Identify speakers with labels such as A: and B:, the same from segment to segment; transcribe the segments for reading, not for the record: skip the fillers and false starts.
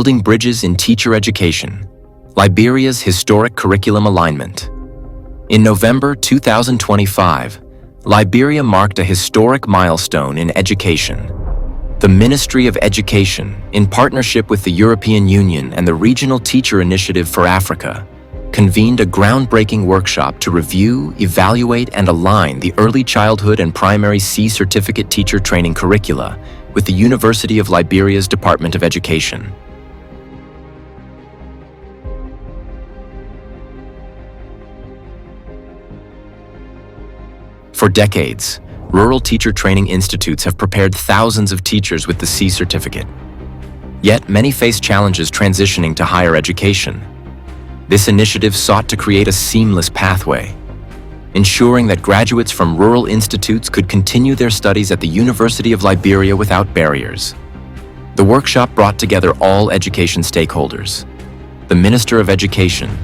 A: Building Bridges in Teacher Education, Liberia's Historic Curriculum Alignment. In November 2025, Liberia marked a historic milestone in education. The Ministry of Education, in partnership with the European Union and the Regional Teacher Initiative for Africa, convened a groundbreaking workshop to review, evaluate, and align the early childhood and primary C certificate teacher training curricula with the University of Liberia's Department of Education. For decades, rural teacher training institutes have prepared thousands of teachers with the C certificate. Yet many face challenges transitioning to higher education. This initiative sought to create a seamless pathway, ensuring that graduates from rural institutes could continue their studies at the University of Liberia without barriers. The workshop brought together all education stakeholders: the Minister of Education,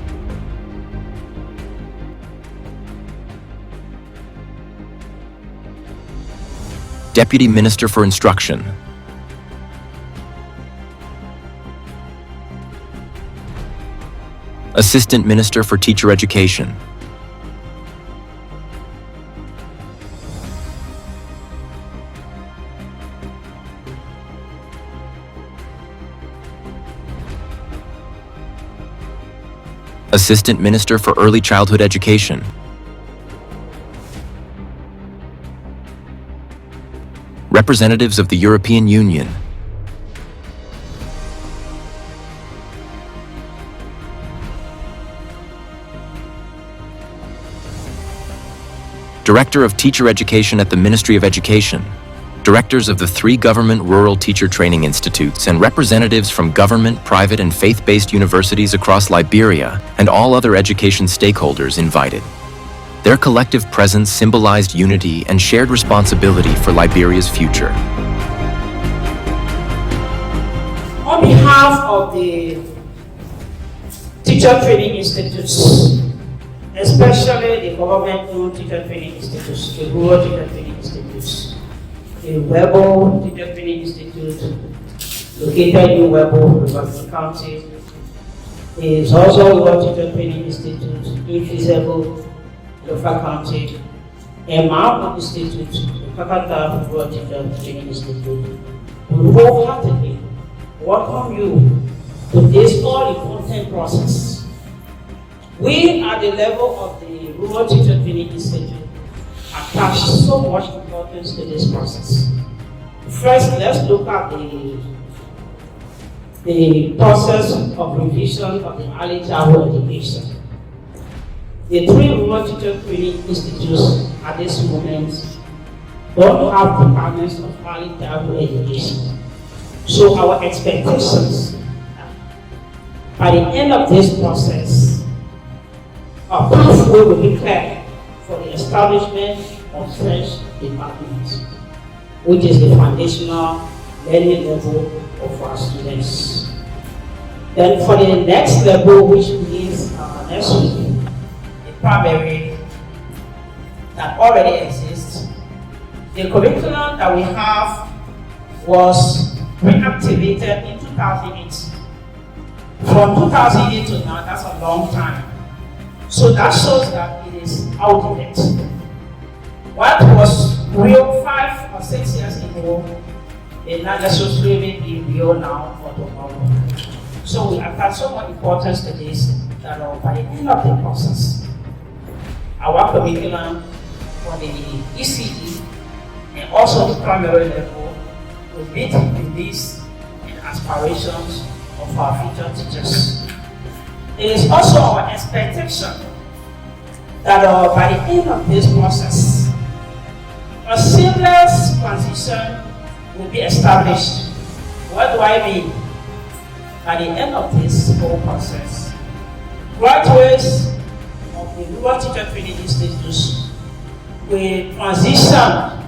A: Deputy Minister for Instruction, Assistant Minister for Teacher Education, Assistant Minister for Early Childhood Education, representatives of the European Union, Director of Teacher Education at the Ministry of Education, directors of the 3 government rural teacher training institutes, and representatives from government, private, and faith-based universities across Liberia, and all other education stakeholders invited. Their collective presence symbolized unity and shared responsibility for Liberia's future.
B: On behalf of the teacher training institutes, especially the government-owned teacher training institutes, the rural teacher training institutes, the Webo Teacher Training Institute, located in Webo, Liberia County, is also Rural Teacher Training Institute, infeasible, Lofa County, and Mount Institute, the Kakata Rural Teacher Training Institute. We wholeheartedly welcome you to this all-important process. We, at the level of the Rural Teacher Training Institute, attach so much importance to this process. First, let's look at the process of revision of the early childhood education. The 3 rural teacher training institutes at this moment don't have departments of early childhood education. So our expectations by the end of this process, a pathway will be clear for the establishment of such departments, which is the foundational learning level of our students. Then for the next level, which begins next week, the primary that already exists, the curriculum that we have was reactivated in 2008. From 2008 to now, that's a long time. So that shows that it is outdated. What was real 5 or 6 years ago is not necessarily be real now for tomorrow. So we attach so much importance to this that by the end of the process, our curriculum for the ECE and also the primary level will meet the needs and aspirations of our future teachers. It is also our expectation that by the end of this process, a seamless transition will be established. What do I mean? By the end of this whole process, graduates of the rural teacher training institutes will transition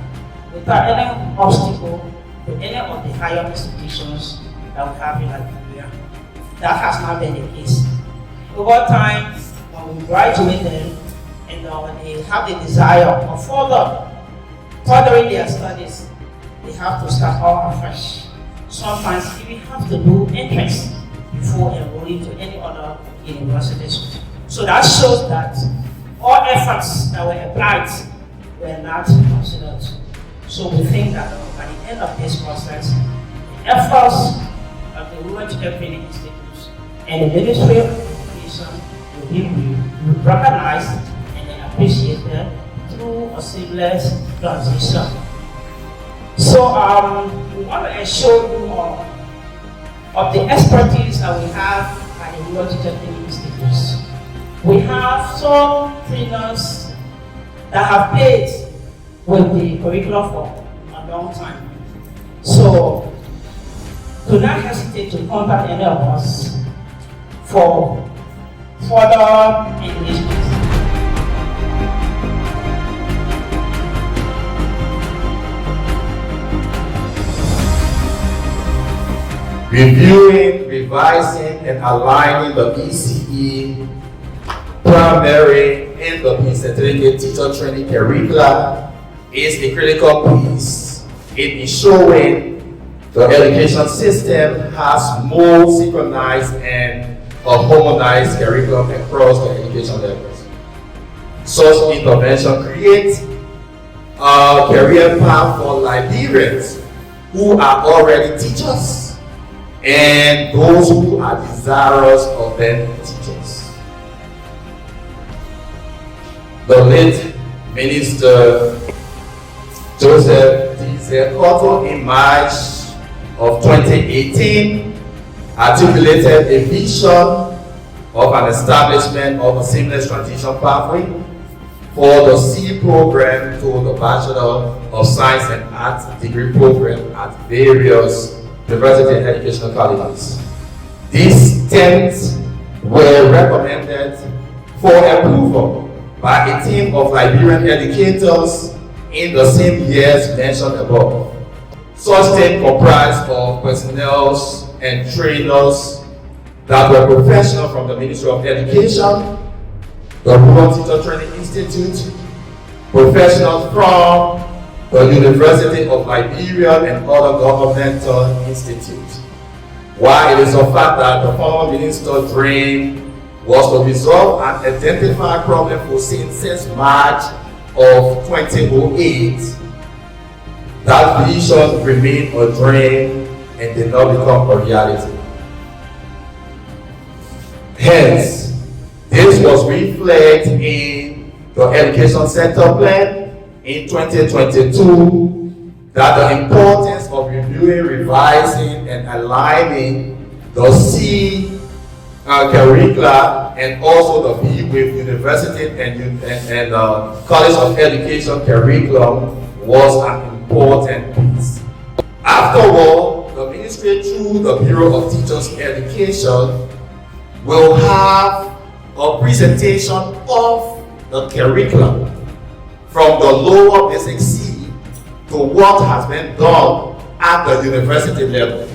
B: without any obstacle to any of the higher institutions that we have in Liberia. That has not been the case. Over time, when we graduate them and they have the desire of furthering their studies, they have to start all afresh. Sometimes we have to do entrance colleague to any other universities. So that shows that all efforts that were applied were not considered. So we think that by the end of this process, the efforts of the Women Teacher Training Institutes and the Ministry of Education will be recognized and appreciated through a seamless transition. So we want to assure you of the expertise that we have at the Women Teacher Training Institutes. We have some trainers that have played with the curriculum for a long time. So do not hesitate to contact any of us for further engagement.
C: Reviewing, revising, and aligning the BCE primary and the certificate teacher training curricula is a critical piece in ensuring the education system has more synchronized and a harmonized curriculum across the education levels. Such intervention creates a career path for Liberians who are already teachers and those who are desirous of being teachers. The late Minister Joseph Cotto in March of 2018 articulated a vision of an establishment of a seamless transition pathway for the C program to the Bachelor of Science and Arts degree program at various university and educational colleges. These 10 were recommended for approval by a team of Liberian educators in the same years mentioned above. Such team comprised of personnel and trainers that were professional from the Ministry of Education, the Women Teacher Training Institute, professionals from the University of Liberia and other governmental institutes. While it is a fact that the former minister's dream was to resolve an identified problem foreseen since March of 2008, that vision remained a dream and did not become a reality. Hence, this was reflected in the education sector plan in 2022, that the importance of reviewing, revising, and aligning the C curricula and also the B with university and College of Education curriculum was an important piece. Afterward, the ministry through the Bureau of Teachers Education will have a presentation of the curriculum from the lower basic C to what has been done at the university level.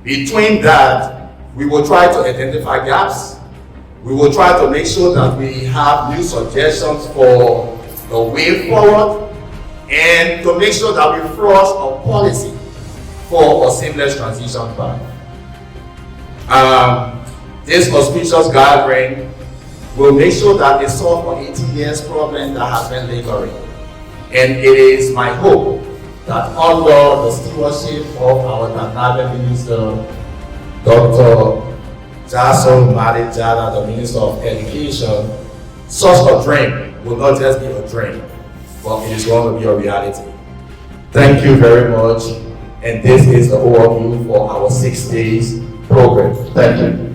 C: Between that, we will try to identify gaps. We will try to make sure that we have new suggestions for the way forward and to make sure that we thrust a policy for a seamless transition plan. This auspicious gathering will make sure that they solve an 80 years problem that has been lingering. And it is my hope that under the stewardship of our Dynamic Minister, Dr. Jason Madejada, the Minister of Education, such a dream will not just be a dream, but it is going to be a reality. Thank you very much. And this is the overview for our 6 days program. Thank you.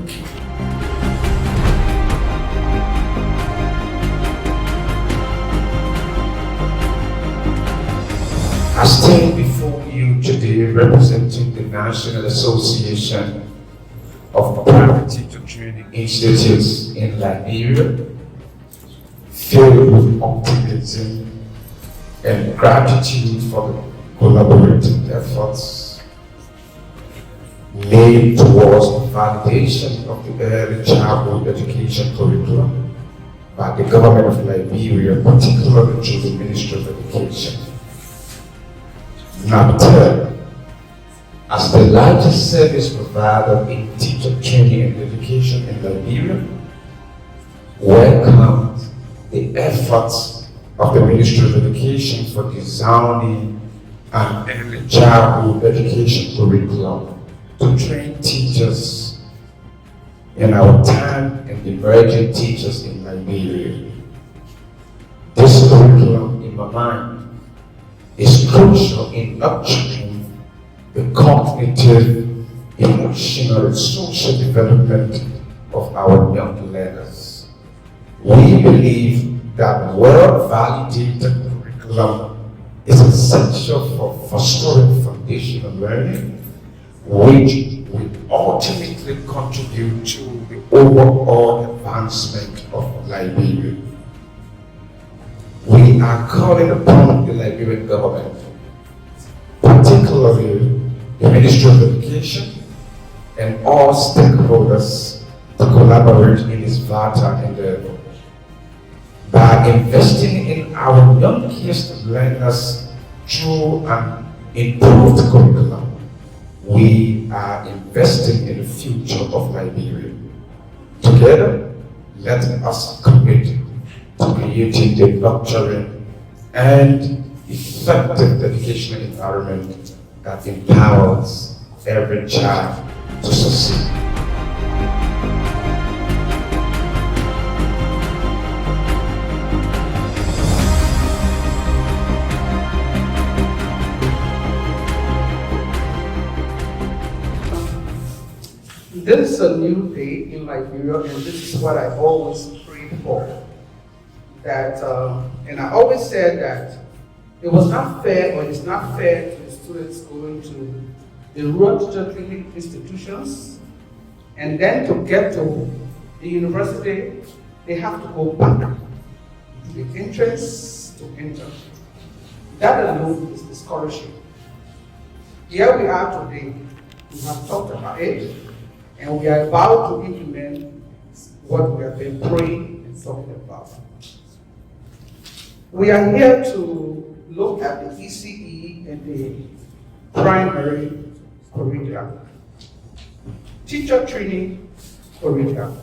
D: I stand before you today representing the National Association of Private Teacher Training Institutes in Liberia, filled with optimism and gratitude for the collaborative efforts made towards the validation of the early childhood education curriculum by the government of Liberia, particularly through the Ministry of Education. NABTEL, As the largest service provider in teacher training and education in Liberia, welcomes the efforts of the Ministry of Education for designing an early childhood education curriculum to train teachers in our time and emerging teachers in Liberia. This curriculum, in my mind, is crucial in nurturing the cognitive, emotional, and social development of our young learners. We believe that well-validated curriculum is essential for fostering foundational learning, which will ultimately contribute to the overall advancement of Liberia. We are calling upon the Liberian government, particularly the Ministry of Education and all stakeholders, to collaborate in this vital endeavor. By investing in our youngest learners through an improved curriculum, we are investing in the future of Liberia. Together, let us commit to creating a nurturing and effective educational environment that empowers every child to succeed.
E: This is a new day in Liberia, and this is what I always prayed for. And I always said that it was not fair, or it's not fair to the students going to the rural teacher training institutions, and then to get to the university, they have to go back to the entrance to enter. That alone is discouraging. Here we are today. We have talked about it, and we are about to implement what we have been praying and talking about. We are here to look at the ECE and the primary curriculum, teacher training curriculum.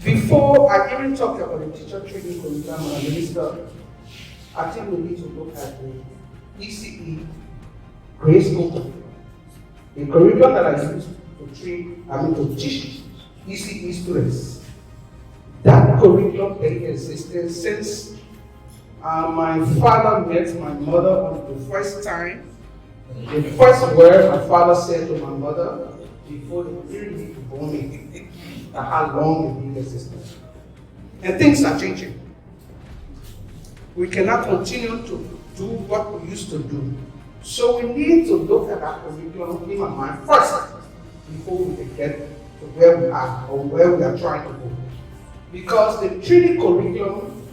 E: Before I even talk about the teacher training curriculum, Minister, I think we need to look at the ECE grade school curriculum. The curriculum that I use to teach ECE students. That curriculum has existed since my father met my mother on the first time. The first word my father said to my mother before the really born me, how long it been existed. And things are changing. We cannot continue to do what we used to do. So we need to look at our curriculum in my mind first before we can get to where we are or where we are trying to go. Because the training curriculum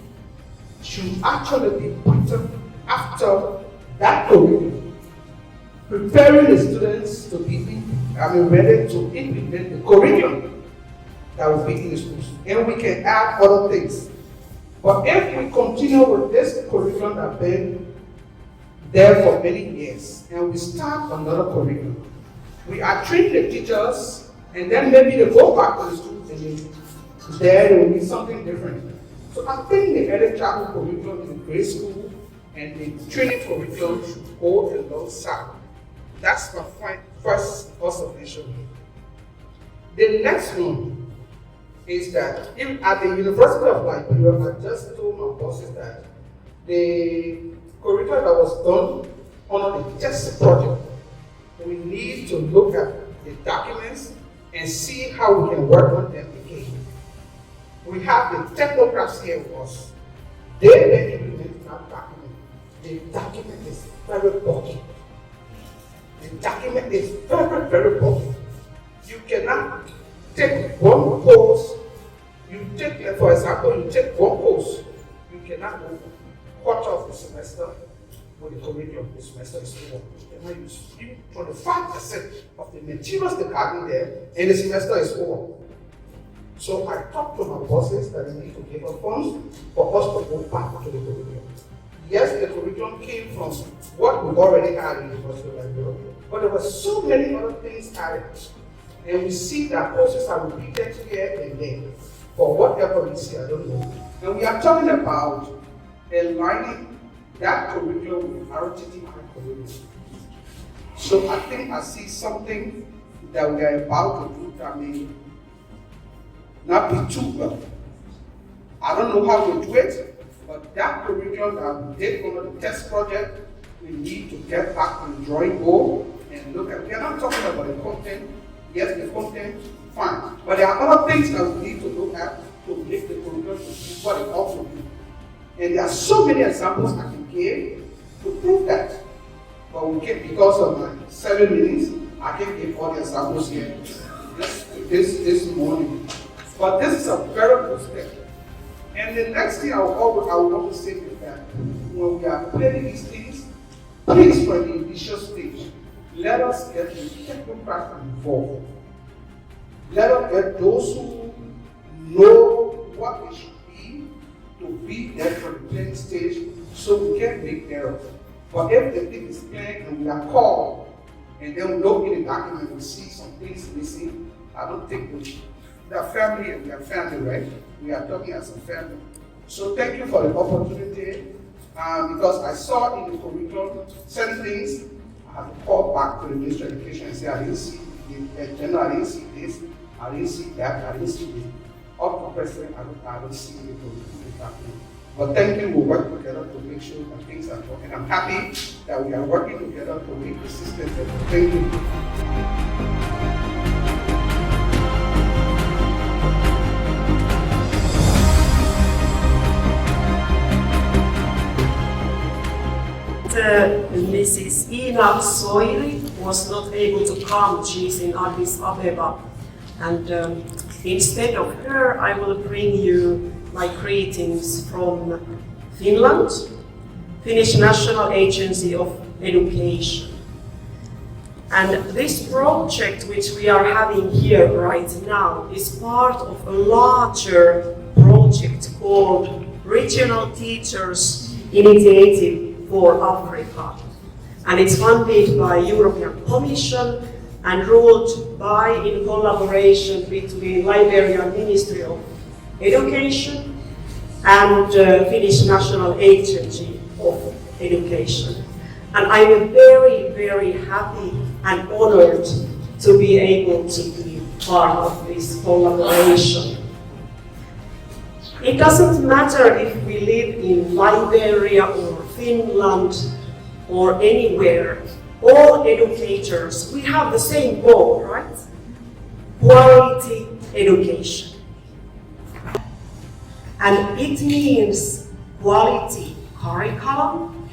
E: should actually be put up after that curriculum, preparing the students to be ready to implement the curriculum that will be in the schools. And we can add other things. But if we continue with this curriculum that has been there for many years, and we start another curriculum, we are training the teachers, and then maybe they go back to the school and there will be something different. So I think the early childhood curriculum in grade school and the training curriculum should go alongside. That's my first observation. The next one is that at the University of Liberia, I just told my bosses that the curriculum that was done on the test project, we need to look at the documents and see how we can work on them again. We have the technographs here with us. They then implement that document. The document is very bulky. The document is very, very bulky. You cannot take one course. For example, you take one course. You cannot go quarter of the semester with the curriculum. The semester is over. You cannot use 25% of the materials that are in there, and the semester is over. So I talked to my bosses that they need to give us funds for us to go back to the curriculum. Yes, the curriculum came from what we already had in the University of Liberia, But there were so many other things added. And we see that courses are repeated here and there. For whatever reason, I don't know. And we are talking about aligning that curriculum with RTT curriculum. So I think I see something that we are about to do that may not be too well. I don't know how to do it, but that curriculum that we did on the test project, we need to get back on the drawing board and look at. We are not talking about the content. Yes, the content, fine. But there are other things that we need to look at to make the curriculum to be what it ought to be. And there are so many examples I can give to prove that. But we can't, because of my 7 minutes, I can't give all the examples here this morning. But this is a very good step. And the next thing I want to say is that when we are planning these things, please, for the initial stage, let us get the technocrats involved. Let us get those who know what it should be to be there for the planning stage so we can make errors. But if the thing is planned and we are called, and then we look in the document and we see some things missing, I don't think we are family and we are family, right? We are talking as a family. So thank you for the opportunity, because I saw in the curriculum certain things. I have to call back to the Ministry of Education and say, I didn't see the agenda, I didn't see this, I didn't see that, I didn't see this. Up to present, I don't see the curriculum. But thank you, we'll work together to make sure that things are done. And I'm happy that we are working together to make the system better. Thank you.
F: Mrs. Ina Soiri was not able to come. She's in Addis Abeba. And instead of her, I will bring you my greetings from Finland, Finnish National Agency of Education. And this project which we are having here right now is part of a larger project called Regional Teachers Initiative for Africa. And it's funded by European Commission and ruled by, in collaboration between Liberian Ministry of Education and Finnish National Agency of Education. And I'm very, very happy and honored to be able to be part of this collaboration. It doesn't matter if we live in Liberia or Finland or anywhere, all educators, we have the same goal, right? Quality education. And it means quality curriculum,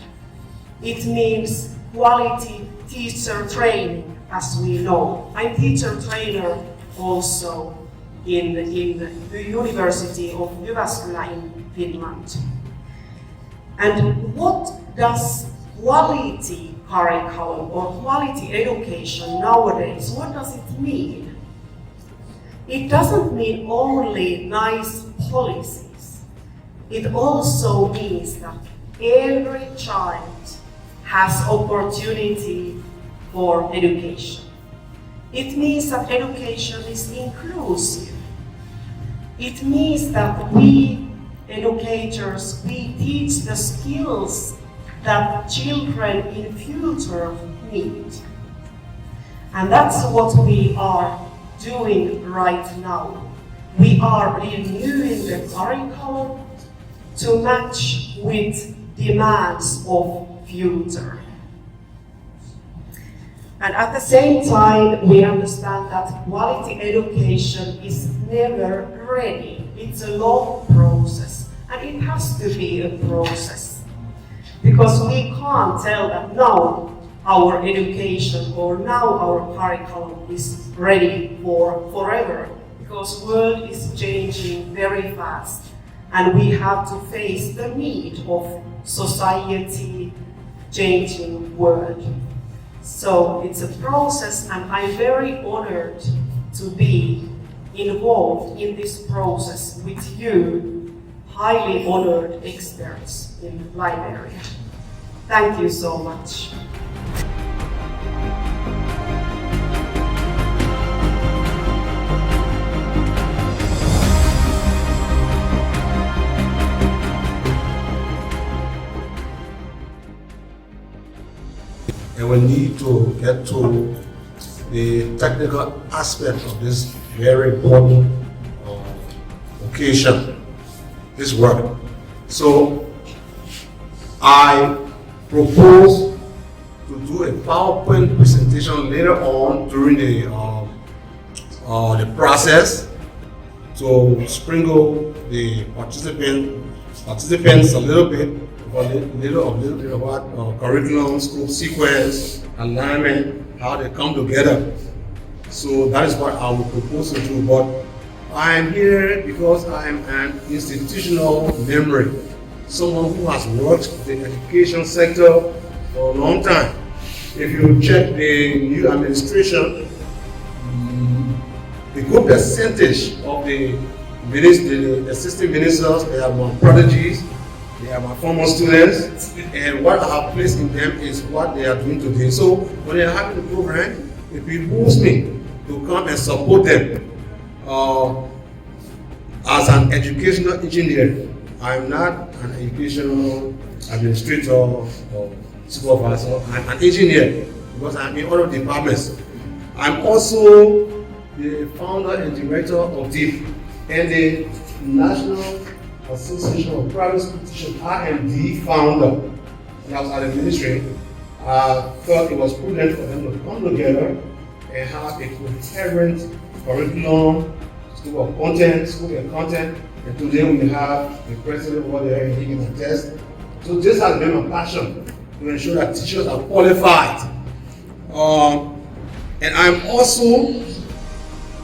F: it means quality teacher training, as we know. I'm teacher trainer also in the University of Jyväskylä in Finland. And what does quality curriculum or quality education nowadays, what does it mean? It doesn't mean only nice policies. It also means that every child has opportunity for education. It means that education is inclusive. It means that we educators, we teach the skills that children in future need. And that's what we are doing right now. We are renewing the curriculum to match with demands of future. And at the same time, we understand that quality education is never ready. It's a long process, and it has to be a process. Because we can't tell that now our education or now our curriculum is ready for forever, because the world is changing very fast, and we have to face the need of society changing world. So it's a process, and I'm very honored to be involved in this process with you, highly honored experts in Liberia. Thank you so much.
G: will need to get to the technical aspect of this very important occasion, this work. So I propose to do a PowerPoint presentation later on during the process to sprinkle the participants a little bit about curriculum, school sequence, alignment, how they come together. So that is what I will propose to do. But I am here because I am an institutional memory, someone who has worked in the education sector for a long time. If you check the new administration, the good percentage of the assistant ministers, they are my prodigies, they are my former students, and what I have placed in them is what they are doing today. So when they are having the program, it behooves me to come and support them. As an educational engineer, I am not an educational administrator or supervisor. I'm an engineer because I'm in other departments. I'm also the founder and director of DIP and the National Association of Private School Teachers. I am the founder. When I was at the ministry, I thought it was prudent for them to come together and have a coherent curriculum, school of content, and today we have the president over there and he can attest. So this has been my passion, to ensure that teachers are qualified. And I'm also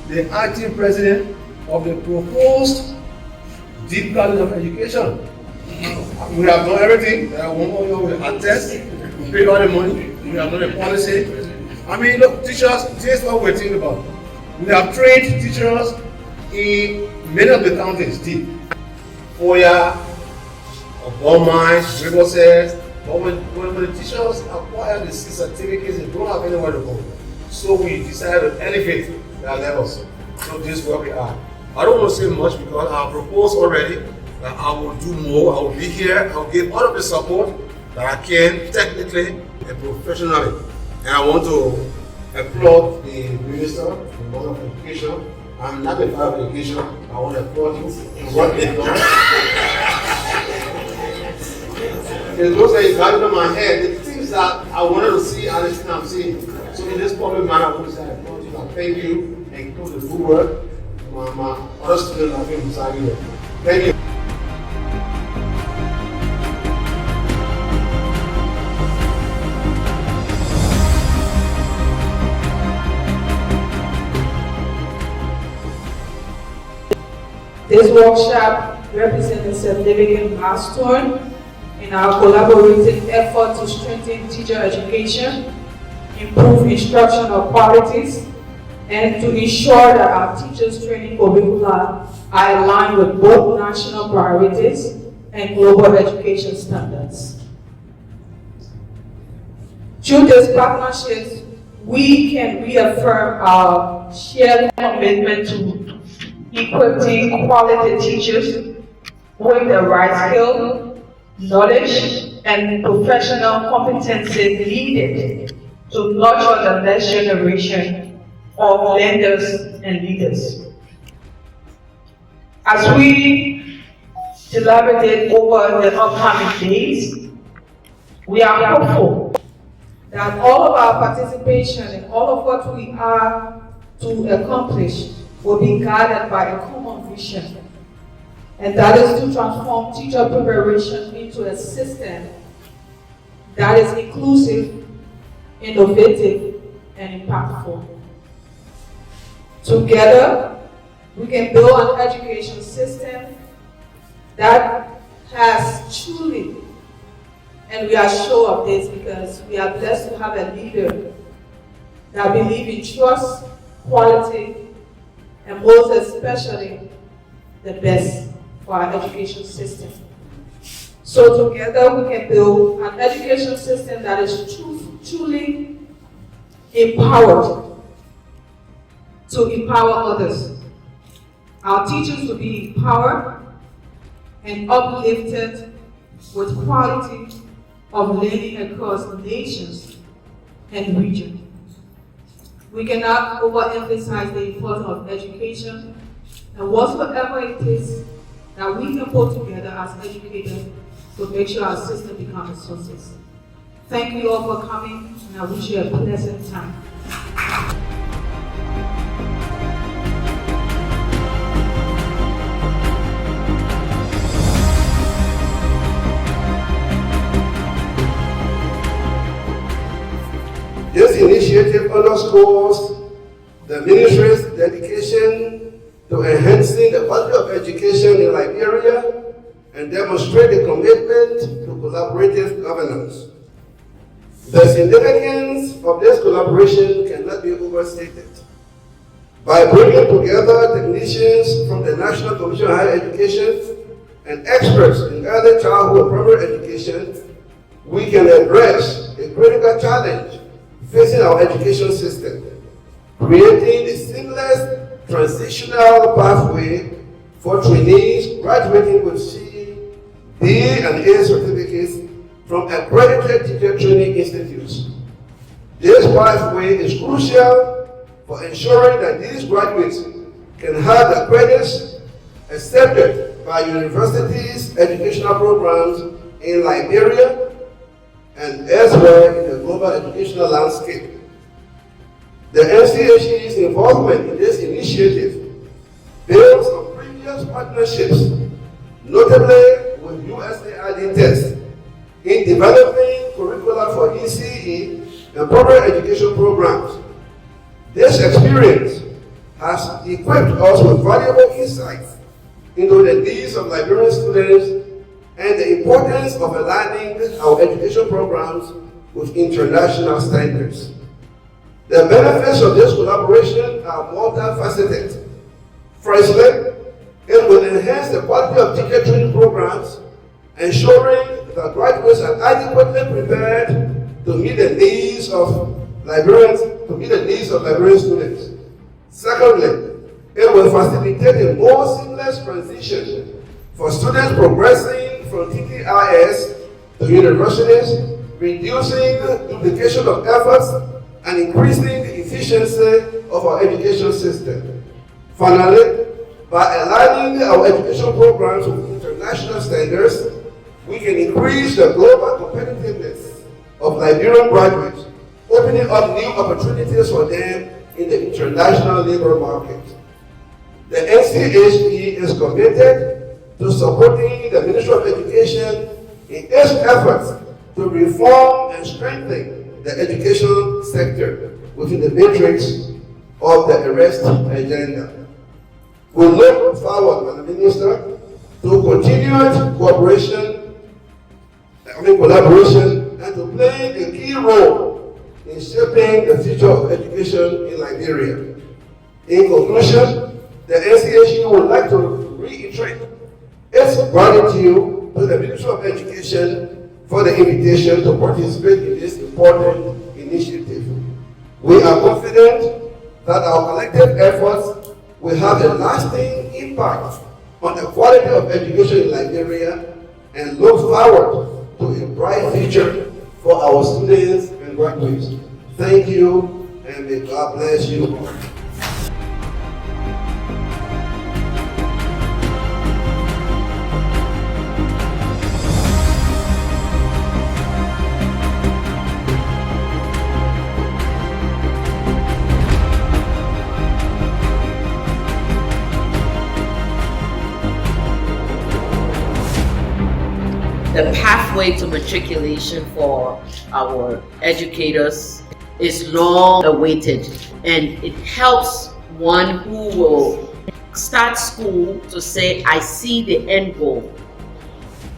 G: the acting president of the proposed Deep College of Education. We have done everything that one more year will attest. We paid all the money. We have done a policy. I mean, look, teachers, this is what we're thinking about. We have trained teachers in many of the counties, deep. Foya, Obama, Riverside. But when the teachers acquire the certificates, they don't have anywhere to go. So we decided to elevate their levels. So this is where we are. I don't want to say much because I have proposed already that I will do more. I will be here. I will give all of the support that I can, technically and professionally. And I want to applaud the Minister of Education. I'm not a part of education. I want to applaud you for what they've done. There's those that is guiding on my head, the things that I wanted to see and the things I'm seeing. So in this public manner, I want to say I applaud you, I thank you, and keep the good work. My other students have been beside you. Thank you.
B: This workshop represents a significant milestone in our collaborative effort to strengthen teacher education, improve instructional qualities, and to ensure that our teachers' training curricula are aligned with both national priorities and global education standards. Through these partnerships, we can reaffirm our shared commitment to equipping quality teachers with the right skill, knowledge, and professional competencies needed to nurture the next generation of learners and leaders. As we deliberate over the upcoming days, we are hopeful that all of our participation and all of what we are to accomplish will be guided by a common vision, and that is to transform teacher preparation into a system that is inclusive, innovative, and impactful. Together, we can build an education system that has truly, and we are sure of this because we are blessed to have a leader that believes in trust, quality, and most especially the best for our education system. So together we can build an education system that is truly empowered to empower others. Our teachers to be empowered and uplifted with quality of learning across nations
H: and region. We cannot overemphasize the importance of education and whatsoever it is that we can put together as educators to make sure our system becomes a success. Thank you all for coming, and I wish you a pleasant time.
G: This initiative underscores the ministry's dedication to enhancing the quality of education in Liberia and demonstrate the commitment to collaborative governance. The significance of this collaboration cannot be overstated. By bringing together technicians from the National Commission on Higher Education and experts in early childhood and primary education, we can address a critical challenge facing our education system, creating a seamless transitional pathway for trainees graduating with C, B, and A certificates from accredited teacher training institutes. This pathway is crucial for ensuring that these graduates can have the credits accepted by universities' educational programs in Liberia and elsewhere in the global educational landscape. The NCHE's involvement in this initiative builds on previous partnerships, notably with USAID Test, in developing curricula for ECE and primary education programs. This experience has equipped us with valuable insights into the needs of Liberian students and the importance of aligning our education programs with international standards. The benefits of this collaboration are multifaceted. Firstly, it will enhance the quality of teacher training programs, ensuring that graduates are adequately prepared to meet the needs of Liberian students. Secondly, it will facilitate a more seamless transition for students progressing from TTRS to universities, reducing duplication of efforts and increasing the efficiency of our education system. Finally, by aligning our education programs with international standards, we can increase the global competitiveness of Liberian graduates, opening up new opportunities for them in the international labor market. The NCHE is committed to supporting the Ministry of Education in its efforts to reform and strengthen the education sector within the matrix of the arrest agenda. We look forward, Madam Minister, to continued collaboration and to play a key role in shaping the future of education in Liberia. In conclusion, the NCHE would like to reiterate its gratitude to the Ministry of Education for the invitation to participate in this important initiative. We are confident that our collective efforts will have a lasting impact on the quality of education in Liberia and look forward to a bright future for our students and graduates. Thank you, and may God bless you all.
I: The pathway to matriculation for our educators is long awaited, and it helps one who will start school to say, I see the end goal.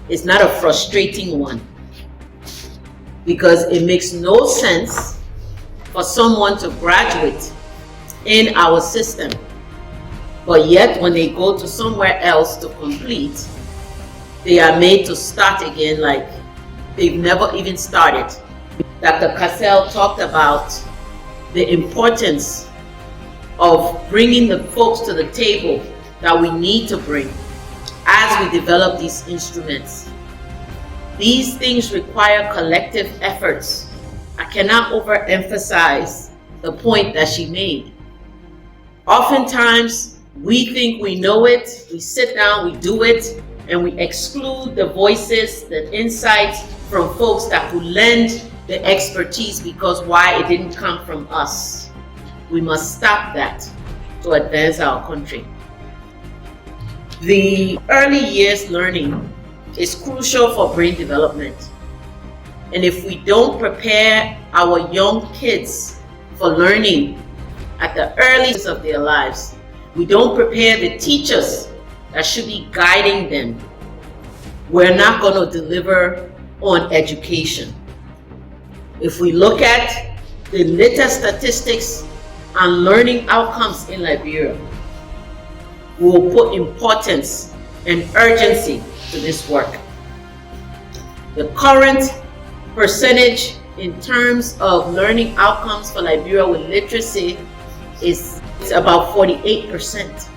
I: It's not a frustrating one, because it makes no sense for someone to graduate in our system, but yet when they go to somewhere else to complete, they are made to start again like they've never even started. Dr. Cassell talked about the importance of bringing the folks to the table that we need to bring as we develop these instruments. These things require collective efforts I cannot overemphasize the point that she made. Oftentimes, we think we know it, we sit down, we do it, and we exclude the voices, the insights from folks that could lend the expertise because why it didn't come from us. We must stop that to advance our country. The early years learning is crucial for brain development. And if we don't prepare our young kids for learning at the earliest of their lives, we don't prepare the teachers that should be guiding them, we're not going to deliver on education. If we look at the latest statistics on learning outcomes in Liberia, we will put importance and urgency to this work. The current percentage in terms of learning outcomes for Liberia with literacy is about 48%.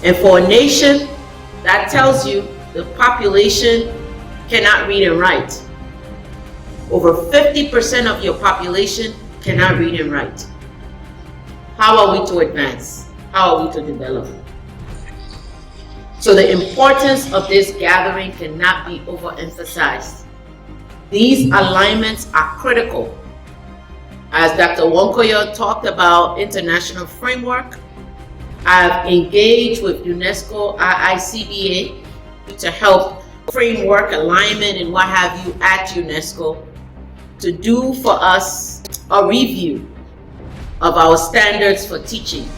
I: And for a nation, that tells you the population cannot read and write. Over 50% of your population cannot read and write. How are we to advance? How are we to develop? So the importance of this gathering cannot be overemphasized. These alignments are critical. As Dr. Wonkoyo talked about international framework, I've engaged with UNESCO IICBA to help framework alignment and what have you at UNESCO to do for us a review of our standards for teaching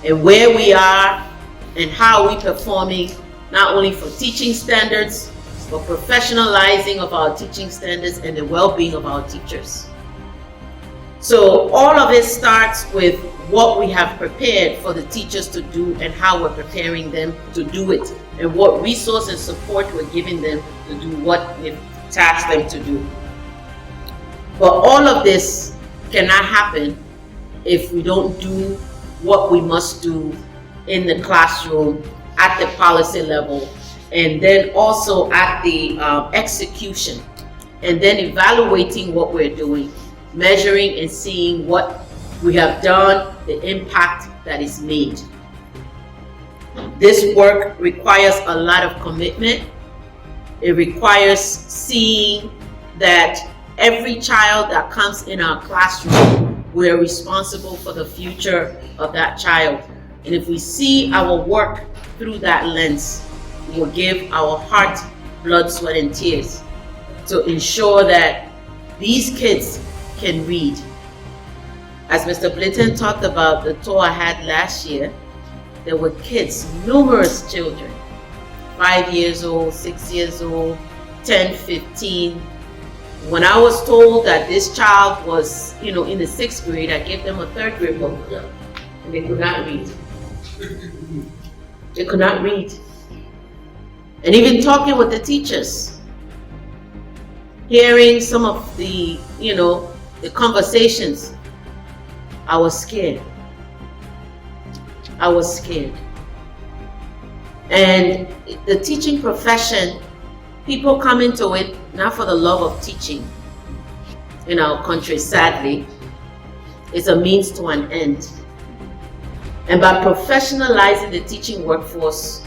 I: and where we are and how we're performing, not only for teaching standards, but professionalizing of our teaching standards and the well-being of our teachers. So all of it starts with what we have prepared for the teachers to do and how we're preparing them to do it and what resource and support we're giving them to do what we've tasked them to do. But all of this cannot happen if we don't do what we must do in the classroom, at the policy level, and then also at the execution, and then evaluating what we're doing, measuring and seeing what we have done, the impact that is made. This work requires a lot of commitment. It requires seeing that every child that comes in our classroom, we're responsible for the future of that child. And if we see our work through that lens, we will give our heart, blood, sweat, and tears to ensure that these kids can read. As Mr. Blinton talked about the tour I had last year, there were kids, numerous children, 5 years old, 6 years old, 10, 15. When I was told that this child was, in the 6th grade, I gave them a 3rd grade book, and they could not read. They could not read. And even talking with the teachers, hearing some of the, the conversations, I was scared. I was scared. And the teaching profession, people come into it not for the love of teaching in our country, sadly. It's a means to an end. And by professionalizing the teaching workforce,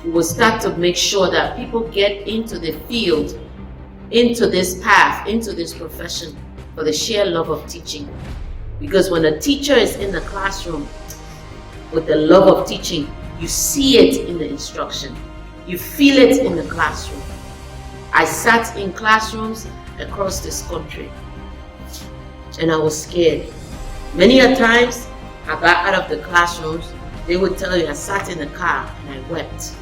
I: we will start to make sure that people get into the field, into this path, into this profession for the sheer love of teaching. Because when a teacher is in the classroom with the love of teaching, you see it in the instruction. You feel it in the classroom. I sat in classrooms across this country and I was scared. Many a times I got out of the classrooms, they would tell you I sat in the car and I wept.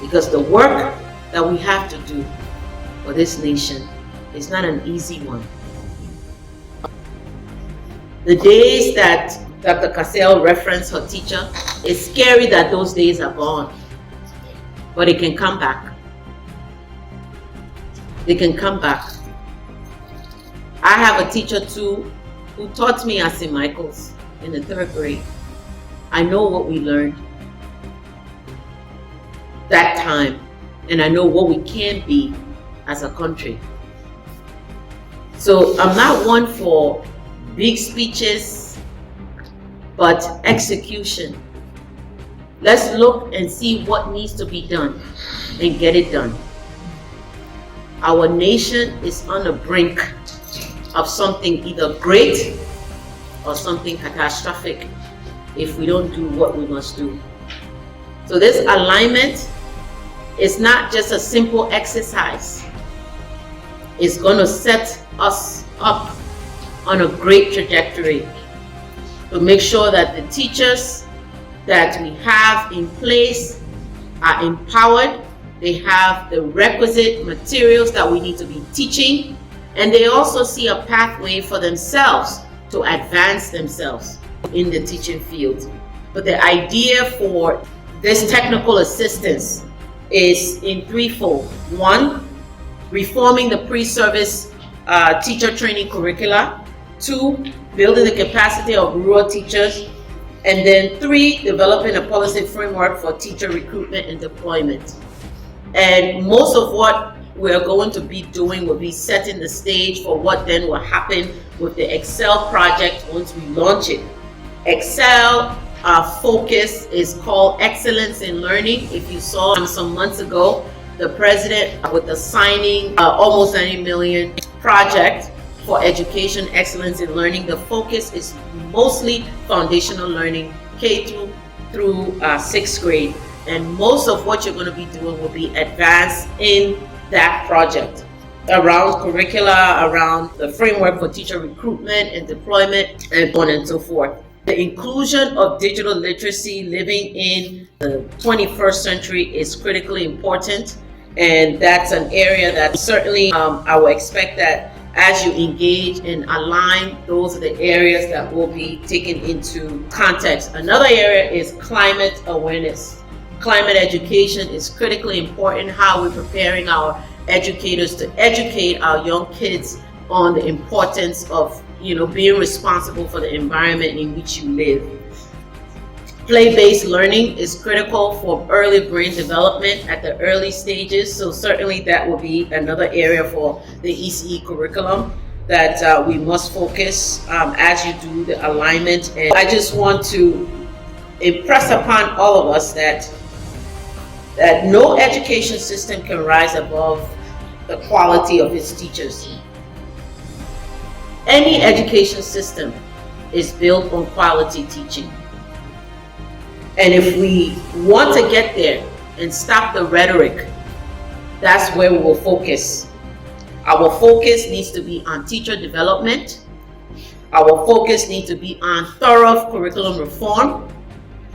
I: Because the work that we have to do for this nation is not an easy one. The days that Dr. Cassell referenced her teacher, it's scary that those days are gone. But it can come back. They can come back. I have a teacher too who taught me at St. Michael's in the 3rd grade. I know what we learned that time, and I know what we can be as a country. So I'm not one for big speeches, but execution. Let's look and see what needs to be done and get it done. Our nation is on the brink of something either great or something catastrophic if we don't do what we must do. So this alignment is not just a simple exercise. It's going to set us up on a great trajectory to make sure that the teachers that we have in place are empowered, they have the requisite materials that we need to be teaching, and they also see a pathway for themselves to advance themselves in the teaching field. But the idea for this technical assistance is in threefold. One, reforming the pre-service teacher training curricula. Two, building the capacity of rural teachers. And then three, developing a policy framework for teacher recruitment and deployment. And most of what we're going to be doing will be setting the stage for what then will happen with the Excel project once we launch it. Excel focus is called Excellence in Learning. If you saw some months ago, the president with the signing almost 90 million project for education excellence in learning, the focus is mostly foundational learning, K through sixth grade. And most of what you're going to be doing will be advanced in that project around curricula, around the framework for teacher recruitment and deployment, and so on and so forth. The inclusion of digital literacy living in the 21st century is critically important, and that's an area that certainly I will expect that as you engage and align, those are the areas that will be taken into context. Another area is climate awareness. Climate education is critically important, how we're preparing our educators to educate our young kids on the importance of being responsible for the environment in which you live. Play-based learning is critical for early brain development at the early stages, so certainly that will be another area for the ECE curriculum that we must focus as you do the alignment. And I just want to impress upon all of us that no education system can rise above the quality of its teachers. Any education system is built on quality teaching. And if we want to get there and stop the rhetoric, that's where we will focus. Our focus needs to be on teacher development. Our focus needs to be on thorough curriculum reform.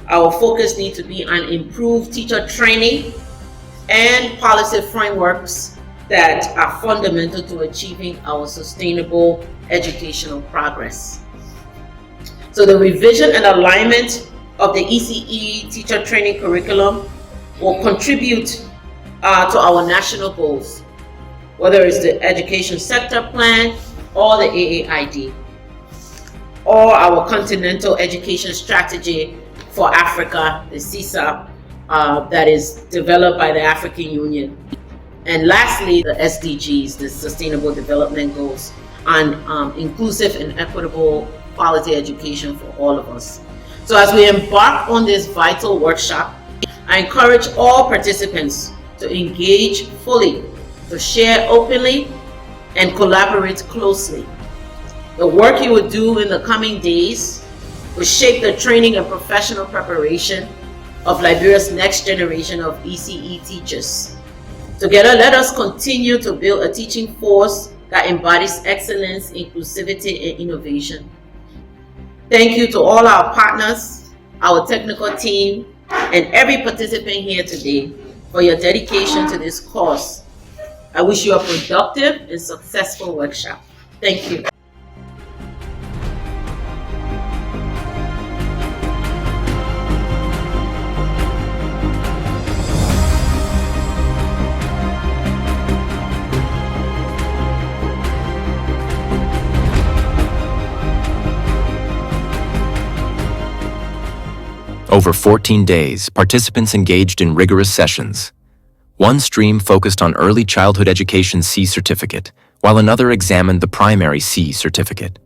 I: Our focus needs to be on improved teacher training and policy frameworks that are fundamental to achieving our sustainable educational progress. So the revision and alignment of the ECE teacher training curriculum will contribute to our national goals, whether it's the education sector plan or the AAID, or our continental education strategy for Africa, the CSAP, that is developed by the African Union. And lastly, the SDGs, the Sustainable Development Goals, on inclusive and equitable quality education for all of us. So as we embark on this vital workshop, I encourage all participants to engage fully, to share openly, and collaborate closely. The work you will do in the coming days will shape the training and professional preparation of Liberia's next generation of ECE teachers. Together, let us continue to build a teaching force that embodies excellence, inclusivity, and innovation. Thank you to all our partners, our technical team, and every participant here today for your dedication to this course. I wish you a productive and successful workshop. Thank you.
A: Over 14 days, participants engaged in rigorous sessions. One stream focused on early childhood education C certificate, while another examined the primary C certificate.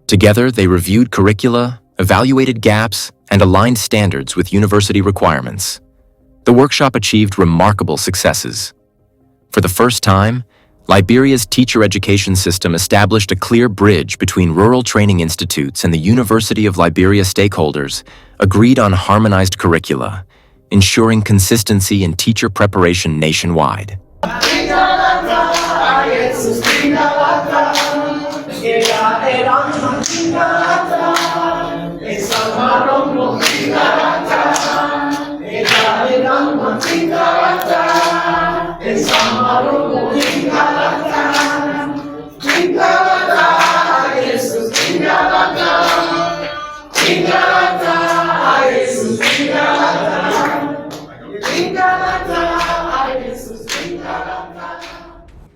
A: Together, they reviewed curricula, evaluated gaps, and aligned standards with university requirements. The workshop achieved remarkable successes. For the first time, Liberia's teacher education system established a clear bridge between rural training institutes and the University of Liberia stakeholders, agreed on harmonized curricula, ensuring consistency in teacher preparation nationwide.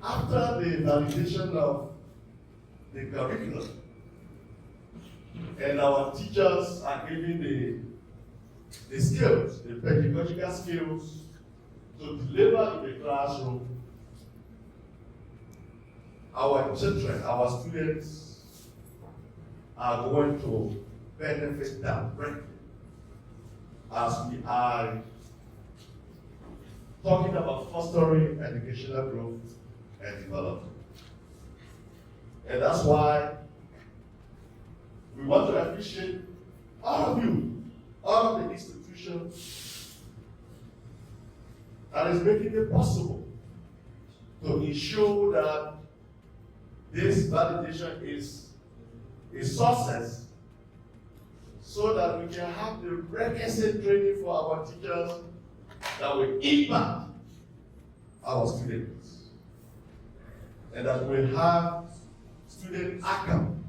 G: After the validation of the curriculum, and our teachers are given the skills, the pedagogical skills to deliver in the classroom, our children, our students are going to benefit directly as we are talking about fostering educational growth and development. And that's why we want to appreciate all of you, all of the institutions that is making it possible to ensure that this validation is a success, so that we can have the requisite training for our teachers that will impact our students, and that will have student outcome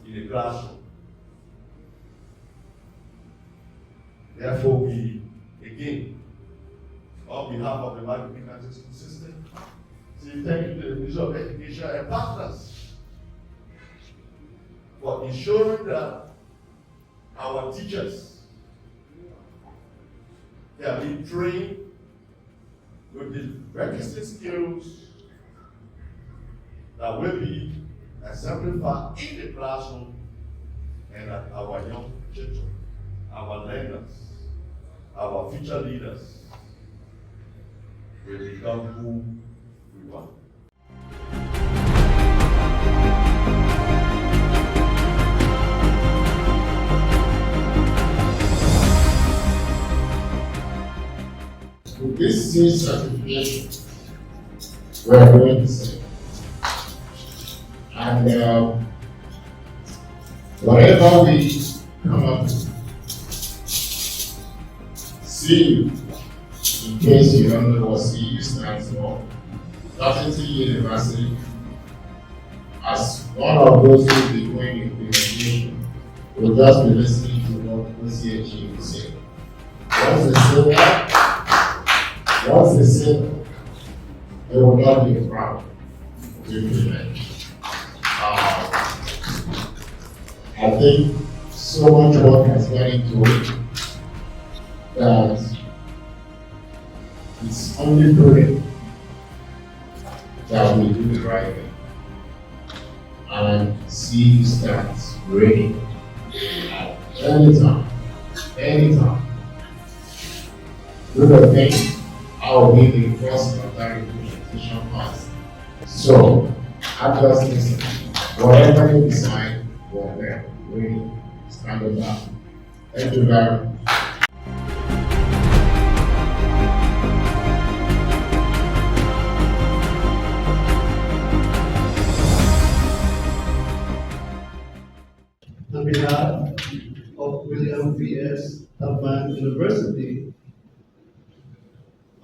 G: in the classroom. Therefore, we, again, on behalf of the Marketing and School System, say thank you to the Ministry of Education and partners for ensuring that our teachers can be trained with the requisite skills that will be exemplified in the classroom, and that our young children, our learners, our future leaders will become who we want.
D: With this C certification, we are going to say, and whatever we come up with, C, in case you don't know what C stands for, Faculty University, as one of those who will be going into investigation, will just be listening to what OCHE will say. Once they say that, they will not be proud to implement. I think so much work has gone into it that it's only prudent that we do the right thing and see that ready anytime. Do the thing. I will be the first military implementation pass. So, I just listen. Whatever you decide, we're there. Ready. Stand up. Thank you very much.
J: On behalf of William V.S. Tubman University,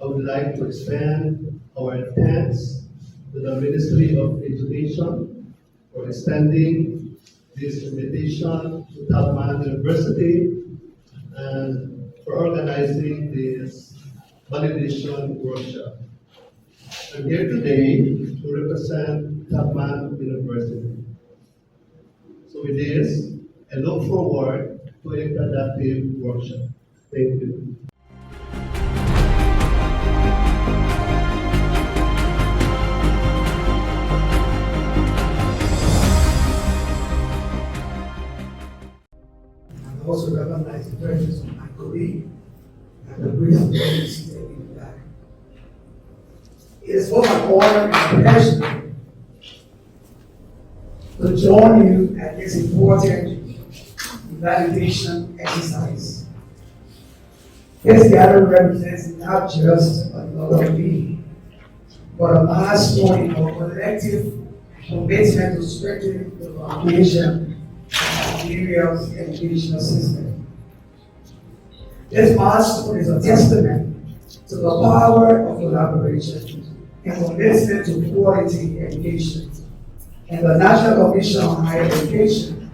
J: I would like to extend our thanks to the Ministry of Education for extending this invitation to Tubman University and for organizing this validation workshop. I'm here today to represent Tubman University. So with this, I look forward to a productive workshop. Thank you. I also recognize the presence of my colleague and the grace of God seated in the back. It is both an honor and a pleasure to join you at this important validation exercise. This gathering represents not just another meeting, but a milestone in our collective commitment to strengthening the foundation of Liberia's educational system. This milestone is a testament to the power of collaboration and commitment to quality education. And the National Commission on Higher Education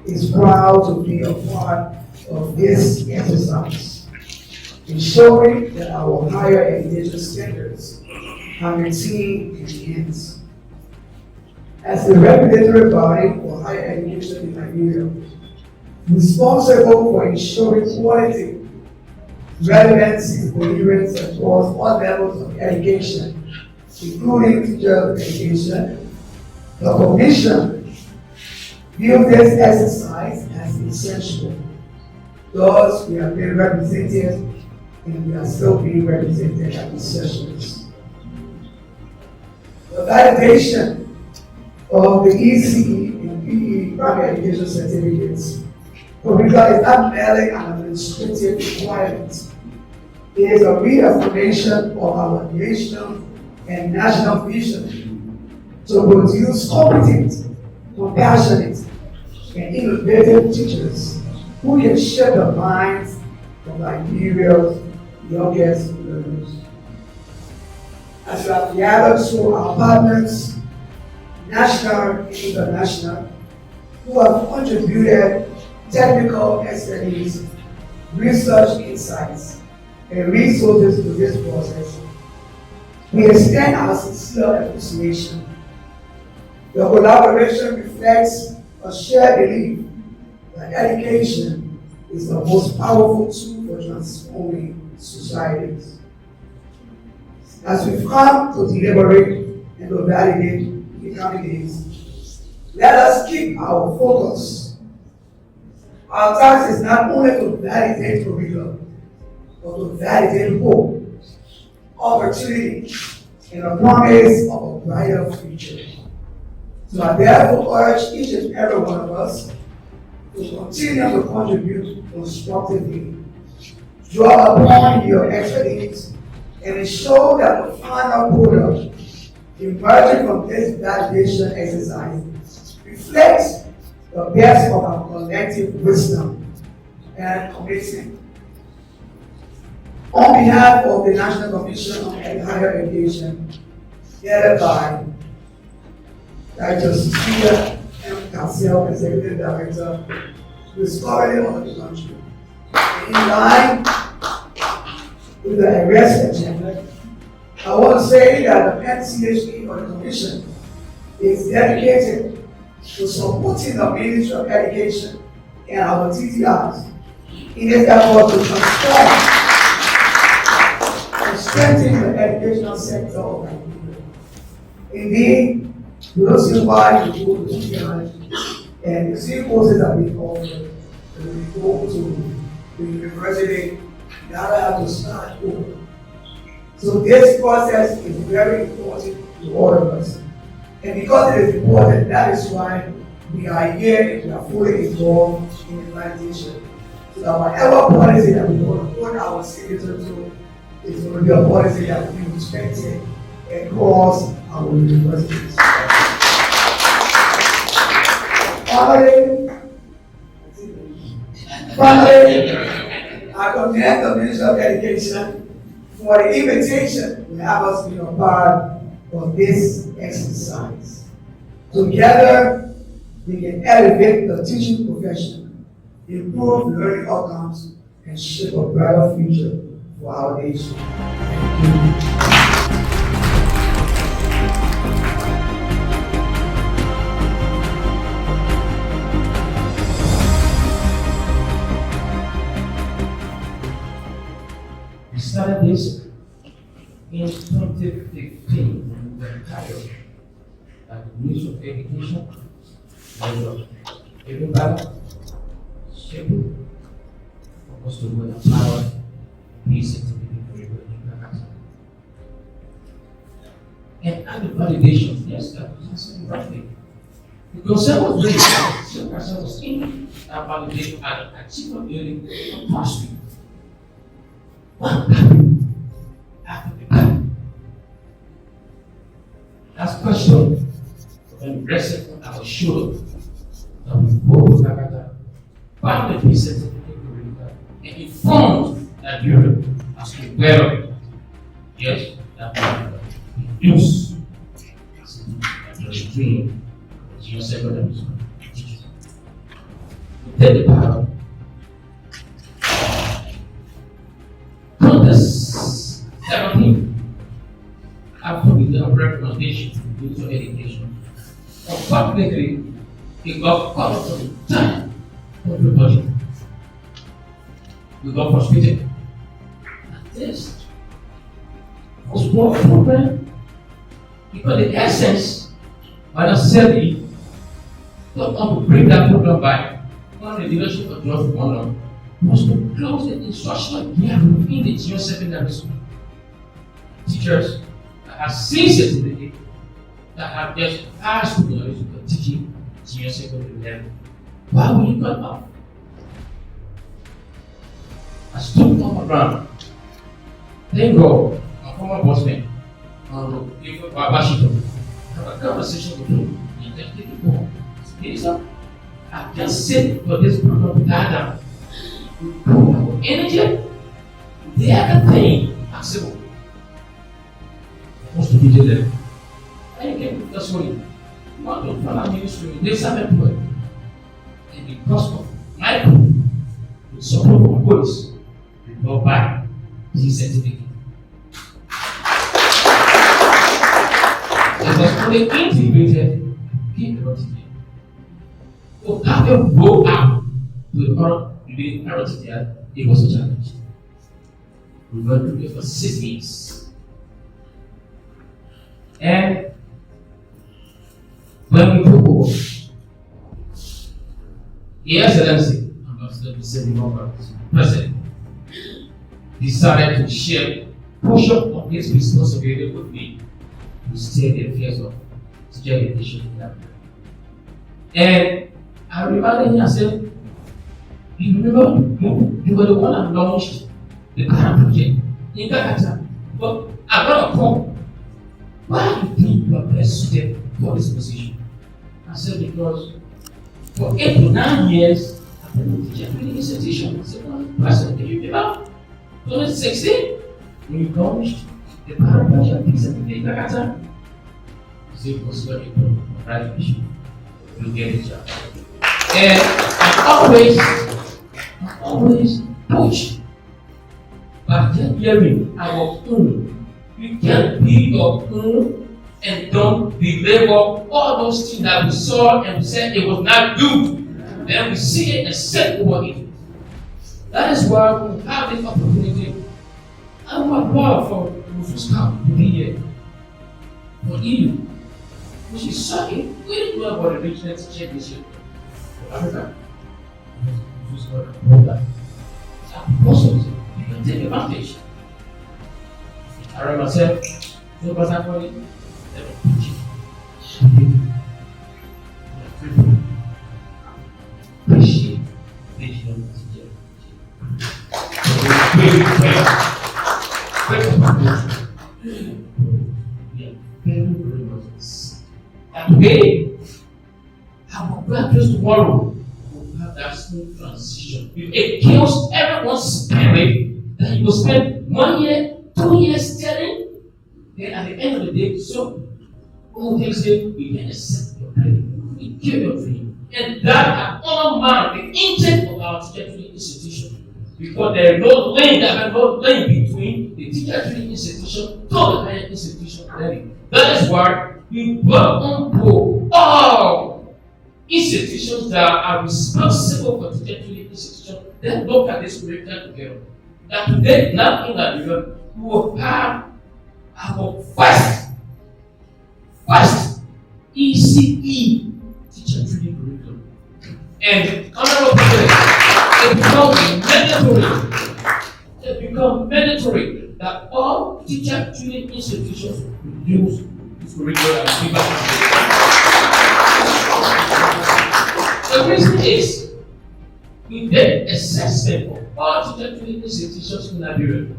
J: is proud to be a part of this exercise, ensuring that our higher education standards are maintained and enhanced. As the regulatory body for higher education in Liberia, responsible for ensuring quality, relevancy, coherence across all levels of education, including teacher education, the Commission views this exercise as essential. Thus, we have been represented and we are still being represented at these sessions. The validation of the ECE and PE primary education certificates curricula is not merely an administrative requirement. It is a reaffirmation of our national and national vision to produce competent, compassionate, and innovative teachers who can shape the minds of Liberia's youngest learners. As we have gathered to our partners, national and international, who have contributed technical expertise, research insights, and resources to this process, we extend our sincere appreciation. The collaboration reflects a shared belief that education is the most powerful tool for transforming societies. As we've come to deliberate and to validate the candidates, let us keep our focus. Our task is not only to validate curriculum, but to validate hope, opportunity, and a promise of a brighter future. So I therefore urge each and every one of us to continue to contribute constructively, draw upon your expertise, and ensure that the final product emerging from this validation exercise reflects the best of our collective wisdom and commitment. On behalf of the National Commission on Higher Education, hereby Dr. Cecilia M. Cassell, Executive Director, who is currently on the country. In line with the arrest agenda, I want to say that the NCHE or the Commission is dedicated to supporting the Ministry of Education and our TTRs in its effort to transform and strengthen the educational sector of Nigeria. Indeed, we don't see why we go to TTRs and the same courses that we offer, and we go to the university, now I have to start over. So this process is very important to all of us. And because it is important, that is why we are here and we are fully involved in the validation. So that whatever policy that we want to put our signature to is going to be a policy that will be respected across our universities. Finally, I commend the Ministry of Education for the invitation to have us be a part of this exercise. Together, we can elevate the teaching profession, improve learning outcomes, and shape a brighter future for our nation. Thank you.
B: We started this in 2015 with the title that the Ministry of Education was everybody shaping
K: was to go and apply peace certificate curriculum in Jakarta. And at the validation, yes, that was absolutely right thing. Because I was really proud. I was in that validation and achievement building past week. What happened after the camp? That's question. When the rest of I was sure that we go to Jakarta, find the peace certificate and informed that Europe has to well, yes, that we use the dream of geosecondary. We take the power. Contest 17 after we did a recommendation to do education. Unfortunately, it got caught up in time of the budget. We got frustrated. And this was more of a problem because the essence, when I said it, not want to bring that program back, one of the leadership of George London was to close the instructional gap within the junior secondary school. Teachers that have seen certificate that have just passed through the knowledge of teaching junior secondary level. Why will you cut off? I stood on my ground. Thank God, my former bossman, Washington, have a conversation with him. He just take it home. Minister, I just said for this program to die down. We put our energy, the other thing, acceptable. Supposed to be there. And again, that's what you want to find out ministry. There's some employee. And because of my group, with support from police, we go back his certificate. It was only integrated in the certificate. So after we go out to the current heritage, it was a challenge. We went through it for 6 weeks. And when we took over, His Excellency, Ambassador President, President, decided to share portion of his responsibility with me to steer the affairs of teacher education in Liberia. And I reminded him, I said, you remember, you were the one that launched the current project in Jakarta, but I got a call. Why do you think you are best suited for this position? I said, because for 8 to 9 years, I've been a teacher training institution. I said, President, can you remember 2016 when you launched the current project in Jakarta? He said, because you are a right issue, you get a job. And I always push by hearing our own. You can't be your own and don't deliver all those things that we saw and we said it was not good. Then we see it and say over it. That is why we have this opportunity. I'm not proud for Rufus Camp to be here. For EU, which is shocking. We didn't know about the regional teacher this year. For Africa, Rufus Camp know that. Also, you can take advantage. I remember myself, so was actually appreciate regional teacher. Very much. And today, our practice tomorrow will have that smooth transition. It kills everyone's spirit that you will spend 1 year, 2 years studying, then at the end of the day, so all things say we can accept your dream, we kill your dream, and that undermines the intent of our teacher training institution. Because there is no link, between the teacher training institution to the higher institution learning. That is why we brought on board all institutions that are responsible for teacher training institution. Then look at this curriculum together. That today, not in Liberia, we will have our first ECE teacher training curriculum. And honorable president, it becomes a It become mandatory that all teacher training institutions use this curriculum and feedback. The reason is we did assessment for all teacher training institutions in Liberia.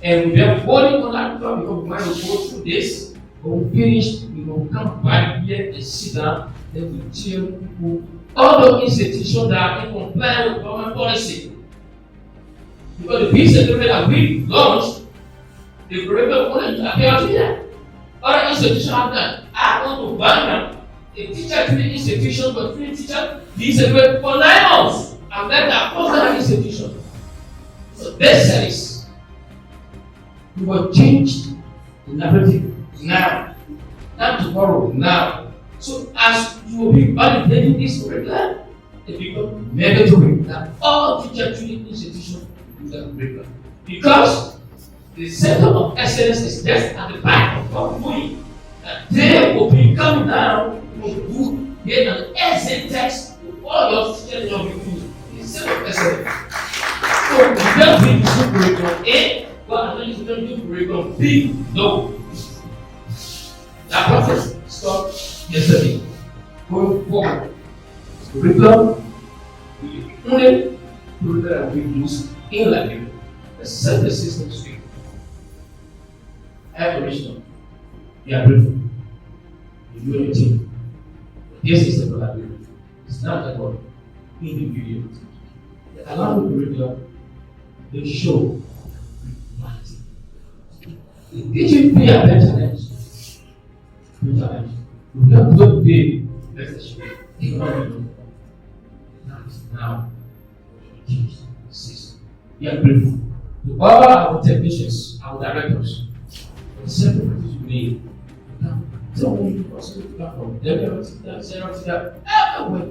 K: And we are working on that because we want to go through this. When we finish, we will come back here and sit down. Then we tell people all the institutions that are in compliance with government policy. Because the peace agreement that we launched, the curriculum only appears here. Other institutions have done. I want to ban them. A teacher training institution for training teacher, peace agreement for 9 months. And then that close that institution. So this service, we will change the narrative now. Not tomorrow, now. So as you will be validating this curriculum, it becomes mandatory that all teacher training institutions do that curriculum. Because the center of excellence is just at the back of what we're doing. And they will be coming down to get an essay text to all your teachers of your the center of excellence. So we don't bring the curriculum A, but I think you don't do curriculum B. No. That process stopped yesterday. Going forward, curriculum will be only curriculum that we use in Liberia. The set the system straight. Air Commissioner, we are grateful. You do your team. This is the collaboration. It's not about individual. The allowed curriculum, they show reality. The teaching pay attention. We can't do today. Let's show now. Change the system. We are grateful to all our technicians, our directors, for the sacrifices we made. Don't only because we come from Liberia to that, Sarah to that, everywhere.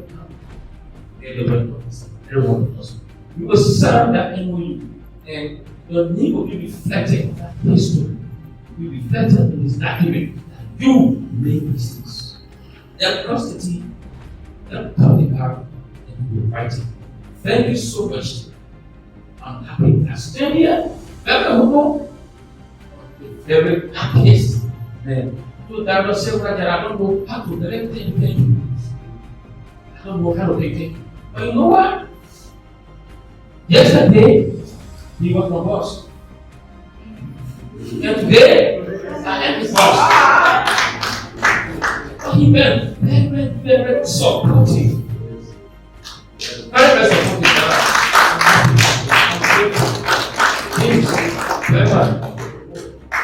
K: Everyone of us. We will serve that MOU, and your need will be reflected that history. Will be reflected in this document. You make mistakes. Then cross the T, then come the R, and you will write it. Thank you so much. I'm happy to stand here. Very happiest man. So that was several that I don't know how to direct anything. I don't know how to take it. But you know what? Yesterday, he was my boss. And today, I am his boss. But he been very supportive. Very supportive.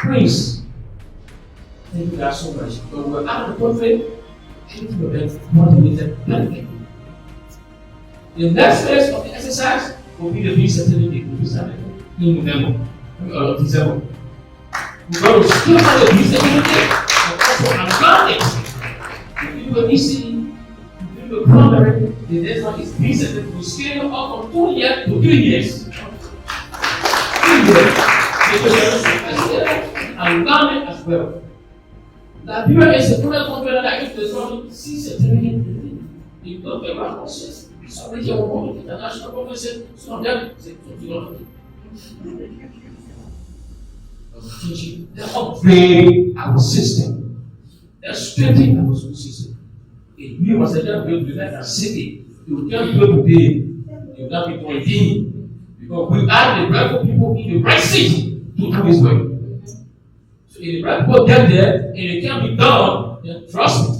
K: Please, thank you guys so much. But we're out of the country, anything of that motivated, nothing. The next phase of the exercise will be the visa certificate. We'll be starting in November or December. We're going to still have the visa certificate and also unbound it. If you will ECE, if you will primary, the next one is visa certificate. We'll scale up from 2 years to 3 years. 3 years. And learn it as well. Liberia is a product country that if there's only C certificate, you don't get one process. It's already a woman, international professor, some of them say, teaching, they upgrade our system. They're strengthening our school system. If we was a young people like a city, you can't go today, you can't be 20. Because we are the right people in the right city to do this work. So if the right people get there and it can be done, then trust me.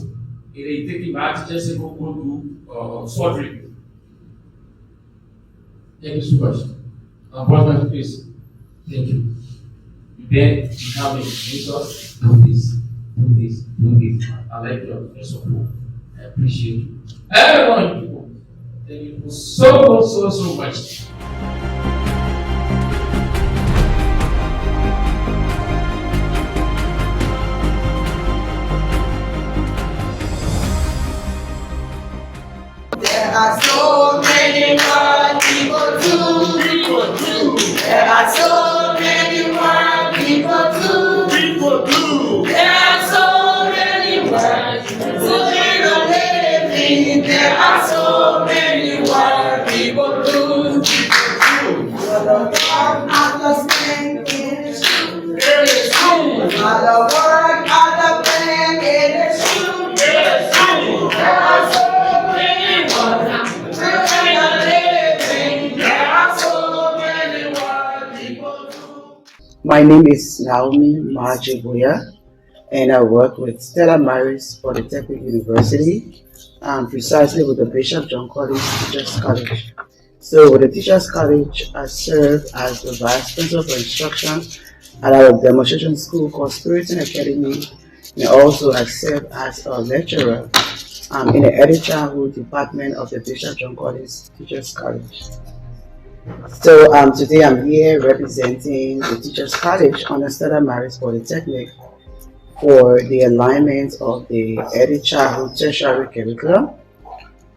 K: It ain't taking back to just say go do surgery. Thank you so much. Brother, please. Thank you. Then you have a resource, do this, do this, do this. I like your support. I appreciate you. Everyone, people. Thank you so much.
L: There are so many wild people do. There are so many wild people do. There are so many wild people in the living. There are so many wild people do.
M: My name is Naomi Majibuya, and I work with Stella Maris Polytechnic University, precisely with the Bishop John Collins Teachers College. So with the Teachers College, I serve as the Vice Principal for Instruction at our demonstration school called Spiriton Academy, and also I serve as a lecturer in the early childhood department of the Bishop John Collins Teachers College. So today I'm here representing the Teachers College under Stella Maris Polytechnic for the alignment of the early childhood tertiary curriculum.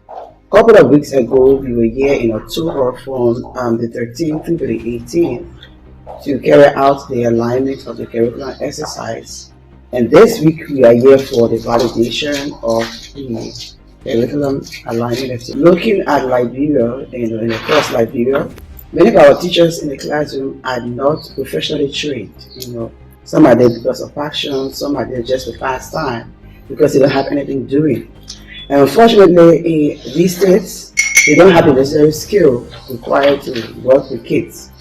M: A couple of weeks ago, we were here in October from the 13th to the 18th to carry out the alignment of the curriculum exercise. And this week, we are here for the validation of the curriculum alignment. Looking at Liberia, in the course Liberia, many of our teachers in the classroom are not professionally trained. Some are there because of passion, some are there just for pastime, because they don't have anything doing. And unfortunately, in these states, they don't have the necessary skill required to work with kids.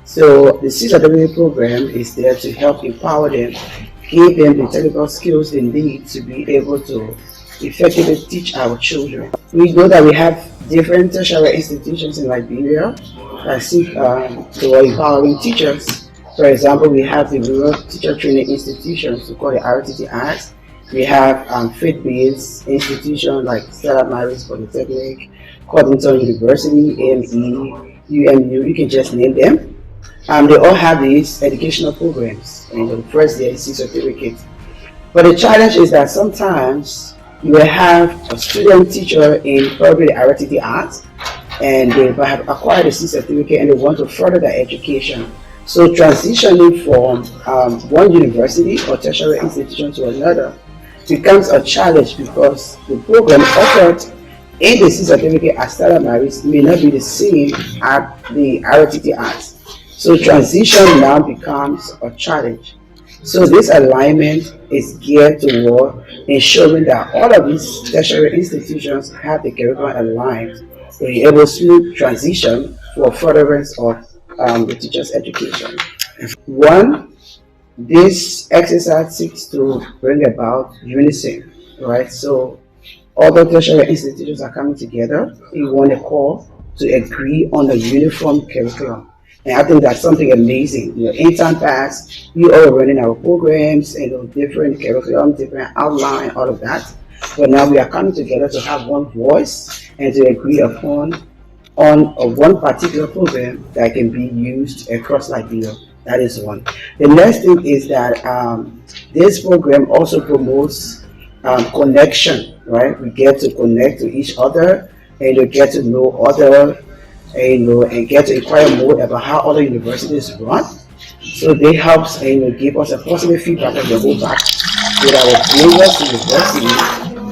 M: So the CWA program is there to help empower them, give them the technical skills they need to be able to effectively teach our children. We know that we have different tertiary institutions in Liberia that seek to empowering teachers. For example, we have the Rural Teacher Training Institutions, we call the RTTIs. We have faith-based institutions like Stella Maris Polytechnic, Codington University, AME, UMU, you can just name them. They all have these educational programs, and the first year is certificate. But the challenge is that sometimes you will have a student teacher in probably the RTT arts, and they have acquired a C certificate and they want to further their education. So transitioning from one university or tertiary institution to another becomes a challenge because the program offered in the C certificate at Stella Maris may not be the same at the RTT arts. So transition now becomes a challenge. So this alignment is geared toward ensuring that all of these tertiary institutions have the curriculum aligned to enable smooth transition for furtherance of the teacher's education. One, this exercise seeks to bring about unison, right? So all the tertiary institutions are coming together in one accord to agree on a uniform curriculum. And I think that's something amazing. In time past, we all running our programs, different curriculum, different outline, all of that. But now we are coming together to have one voice and to agree upon one particular program that can be used across Liberia. That is one. The next thing is that this program also promotes connection, right? We get to connect to each other and we get to know other, and get to inquire more about how other universities run. So they help give us a positive feedback and go back with our previous university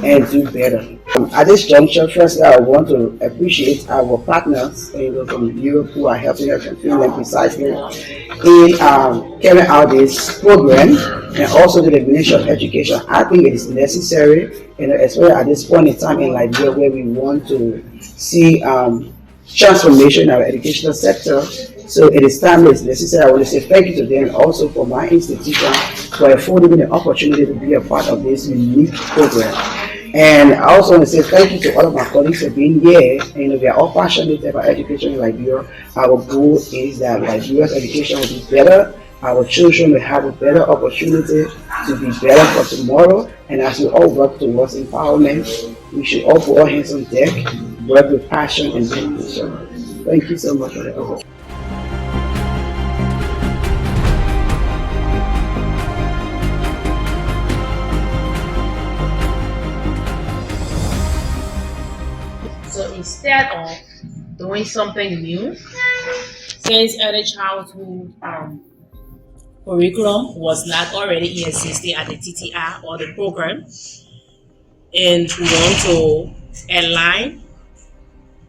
M: and do better. At this juncture, firstly, I want to appreciate our partners from Europe who are helping us in Finland precisely in carrying out this program, and also the Ministry of Education. I think it is necessary, especially at this point in time in Liberia where we want to see transformation in our educational sector. So it is time, it's necessary. I want to say thank you to them also for my institution for affording me the opportunity to be a part of this unique program. And I also want to say thank you to all of my colleagues for being here. We are all passionate about education in Liberia. Our goal is that Liberia's education will be better. Our children will have a better opportunity to be better for tomorrow. And as we all work towards empowerment, we should all put our hands on deck, work with passion and dedication. Thank you so much for the opportunity.
I: So instead of doing something new, since early childhood curriculum was not already existing at the TTI or the program, and we want to align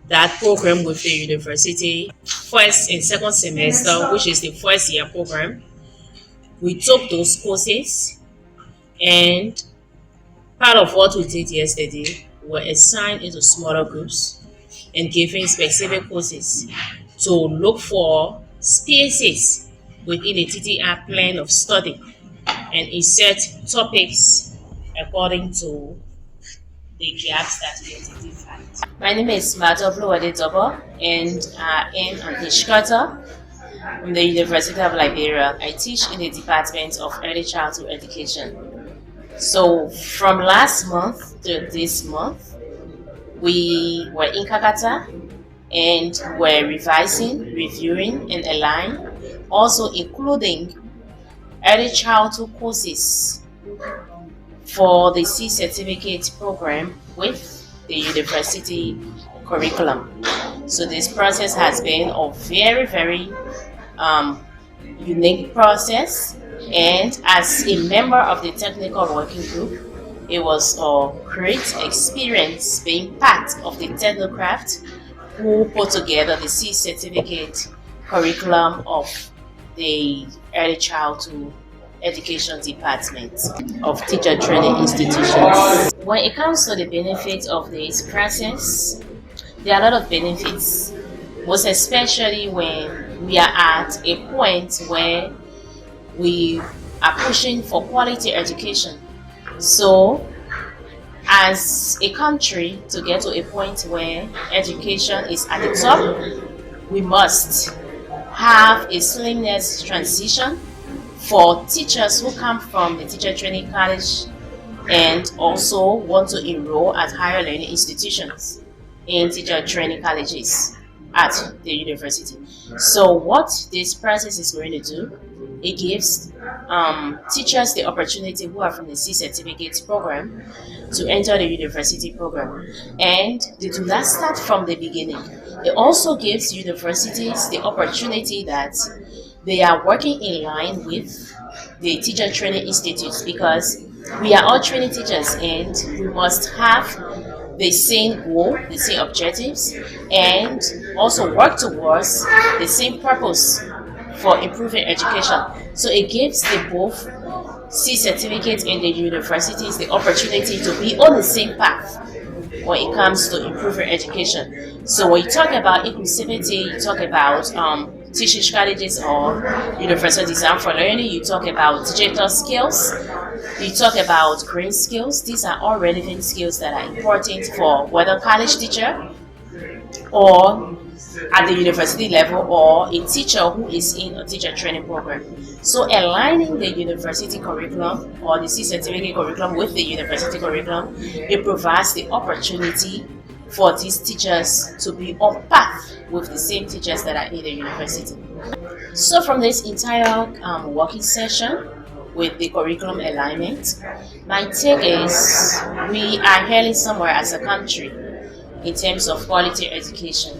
I: that program with the university first and second semester, which is the first year program. We took those courses, and part of what we did yesterday were assigned into smaller groups and given specific courses to look for spaces
N: within the TTR plan of study and insert topics according to the gaps that we identified. My name is Marta Tobo, and I am an instructor from the University of Liberia. I teach in the Department of Early Childhood Education. So from last month to this month, we were in Kakata and were reviewing, and aligning, also including early childhood courses for the C certificate program with the university curriculum. So this process has been a very, very unique process, and as a member of the technical working group, it was a great experience being part of the technocrat who put together the C certificate curriculum of the early childhood education department of teacher training institutions. When it comes to the benefits of this process, there are a lot of benefits, most especially when we are at a point where we are pushing for quality education. So as a country, to get to a point where education is at the top, we must have a seamless transition for teachers who come from the teacher training college and also want to enroll at higher learning institutions in teacher training colleges at the university. So what this process is going to do, it gives teachers the opportunity who are from the C certificate program to enter the university program, and they do not start from the beginning. It also gives universities the opportunity that they are working in line with the teacher training institutes, because we are all training teachers and we must have the same goal, the same objectives, and also work towards the same purpose for improving education. So it gives the both C certificates and the universities the opportunity to be on the same path when it comes to improving education. So when you talk about inclusivity, you talk about teaching strategies or universal design for learning, you talk about digital skills, you talk about green skills. These are all relevant skills that are important for whether college teacher or at the university level or a teacher who is in a teacher training program. So aligning the university curriculum or the C certificate curriculum with the university curriculum, it provides the opportunity for these teachers to be on path with the same teachers that are in the university. So from this entire working session with the curriculum alignment, my take is we are heading somewhere as a country in terms of quality education.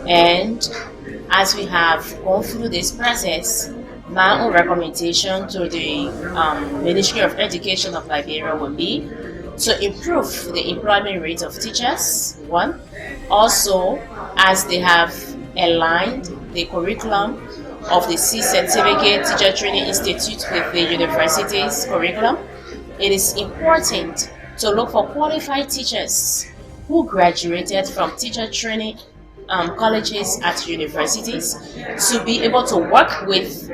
N: And as we have gone through this process, my own recommendation to the Ministry of Education of Liberia will be to improve the employment rate of teachers, one. Also, as they have aligned the curriculum of the C certificate teacher training institute with the university's curriculum, it is important to look for qualified teachers who graduated from teacher training colleges at universities to be able to work with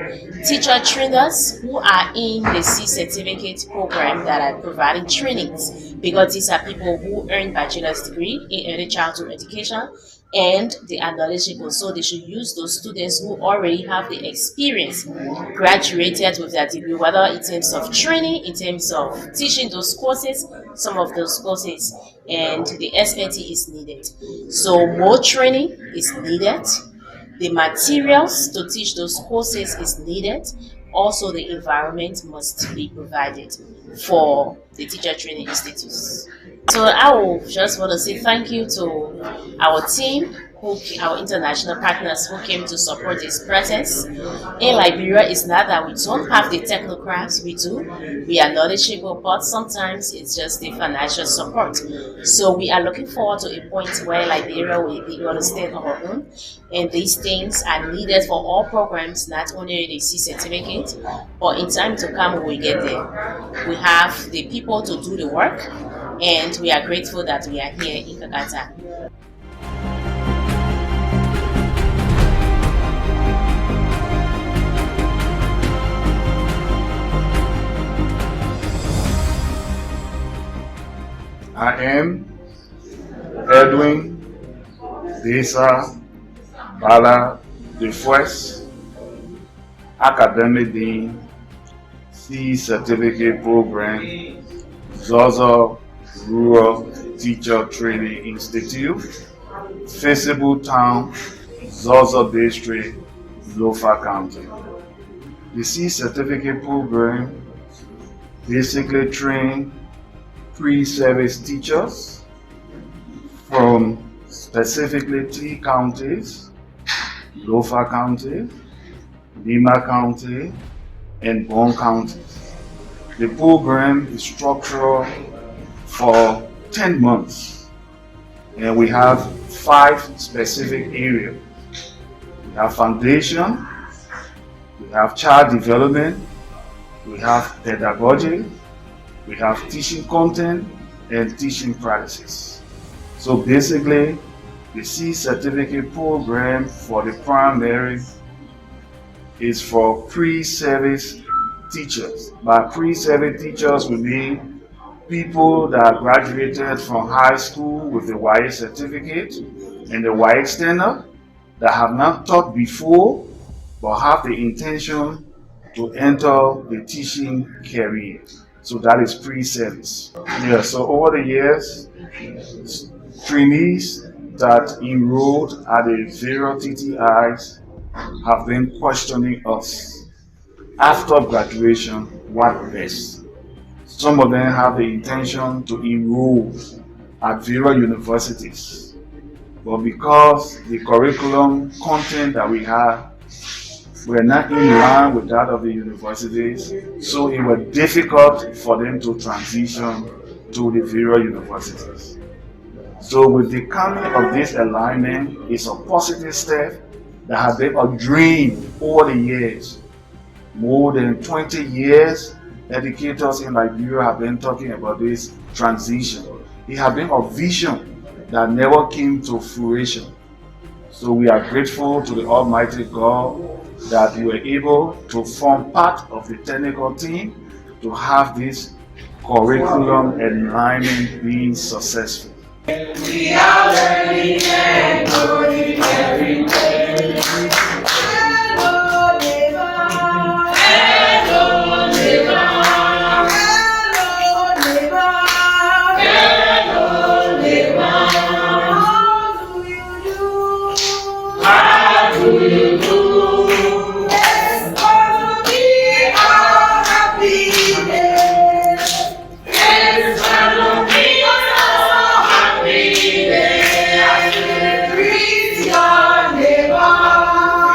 N: teacher trainers who are in the C certificate program that are providing trainings, because these are people who earn bachelor's degree in early childhood education and they are knowledgeable, so they should use those students who already have the experience, graduated with their degree, whether in terms of training, in terms of teaching those courses, some of those courses, and the expertise is needed. So more training is needed, the materials to teach those courses is needed, also the environment must be provided for the teacher training institutes. So I will just want to say thank you to our team, our international partners who came to support this process. In Liberia, it's not that we don't have the technocrats, we do. We are knowledgeable, but sometimes it's just the financial support. So we are looking forward to a point where Liberia will be able to stand on our own. And these things are needed for all programs, not only the C certificate, but in time to come we will get there. We have the people to do the work, and we are grateful that we are here in Kakata.
D: M. Edwin Desa Bala the First, Academic Dean, C Certificate Program, Zozo Rural Teacher Training Institute, Feasible Town, Zozo District, Lofa County. The C Certificate Program basically train pre-service teachers from specifically 3 counties: Lofa County, Lima County, and Bon County. The program is structured for 10 months, and we have 5 specific areas. We have foundation, we have child development, we have pedagogy, we have teaching content, and teaching practices. So basically, the C Certificate Program for the primary is for pre-service teachers. By pre-service teachers, we mean people that graduated from high school with the YA certificate and the YA standard, that have not taught before but have the intention to enter the teaching career. So that is pre-service. Yeah, so over the years, trainees that enrolled at the various TTIs have been questioning us after graduation, what next? Some of them have the intention to enroll at various universities, but because the curriculum content that we have were not in line with that of the universities, so it was difficult for them to transition to the various universities. So with the coming of this alignment, it's a positive step that has been a dream over the years. More than 20 years, educators in Liberia have been talking about this transition. It has been a vision that never came to fruition. So we are grateful to the Almighty God that we were able to form part of the technical team to have this curriculum alignment being successful.
L: We are learning and growing every day. Hello, neighbor. Hello, neighbor. Hello, neighbor. Hello, neighbor. How do you do? How do you do? It's gonna be a happy day. It's gonna be a happy day. Greet your neighbor.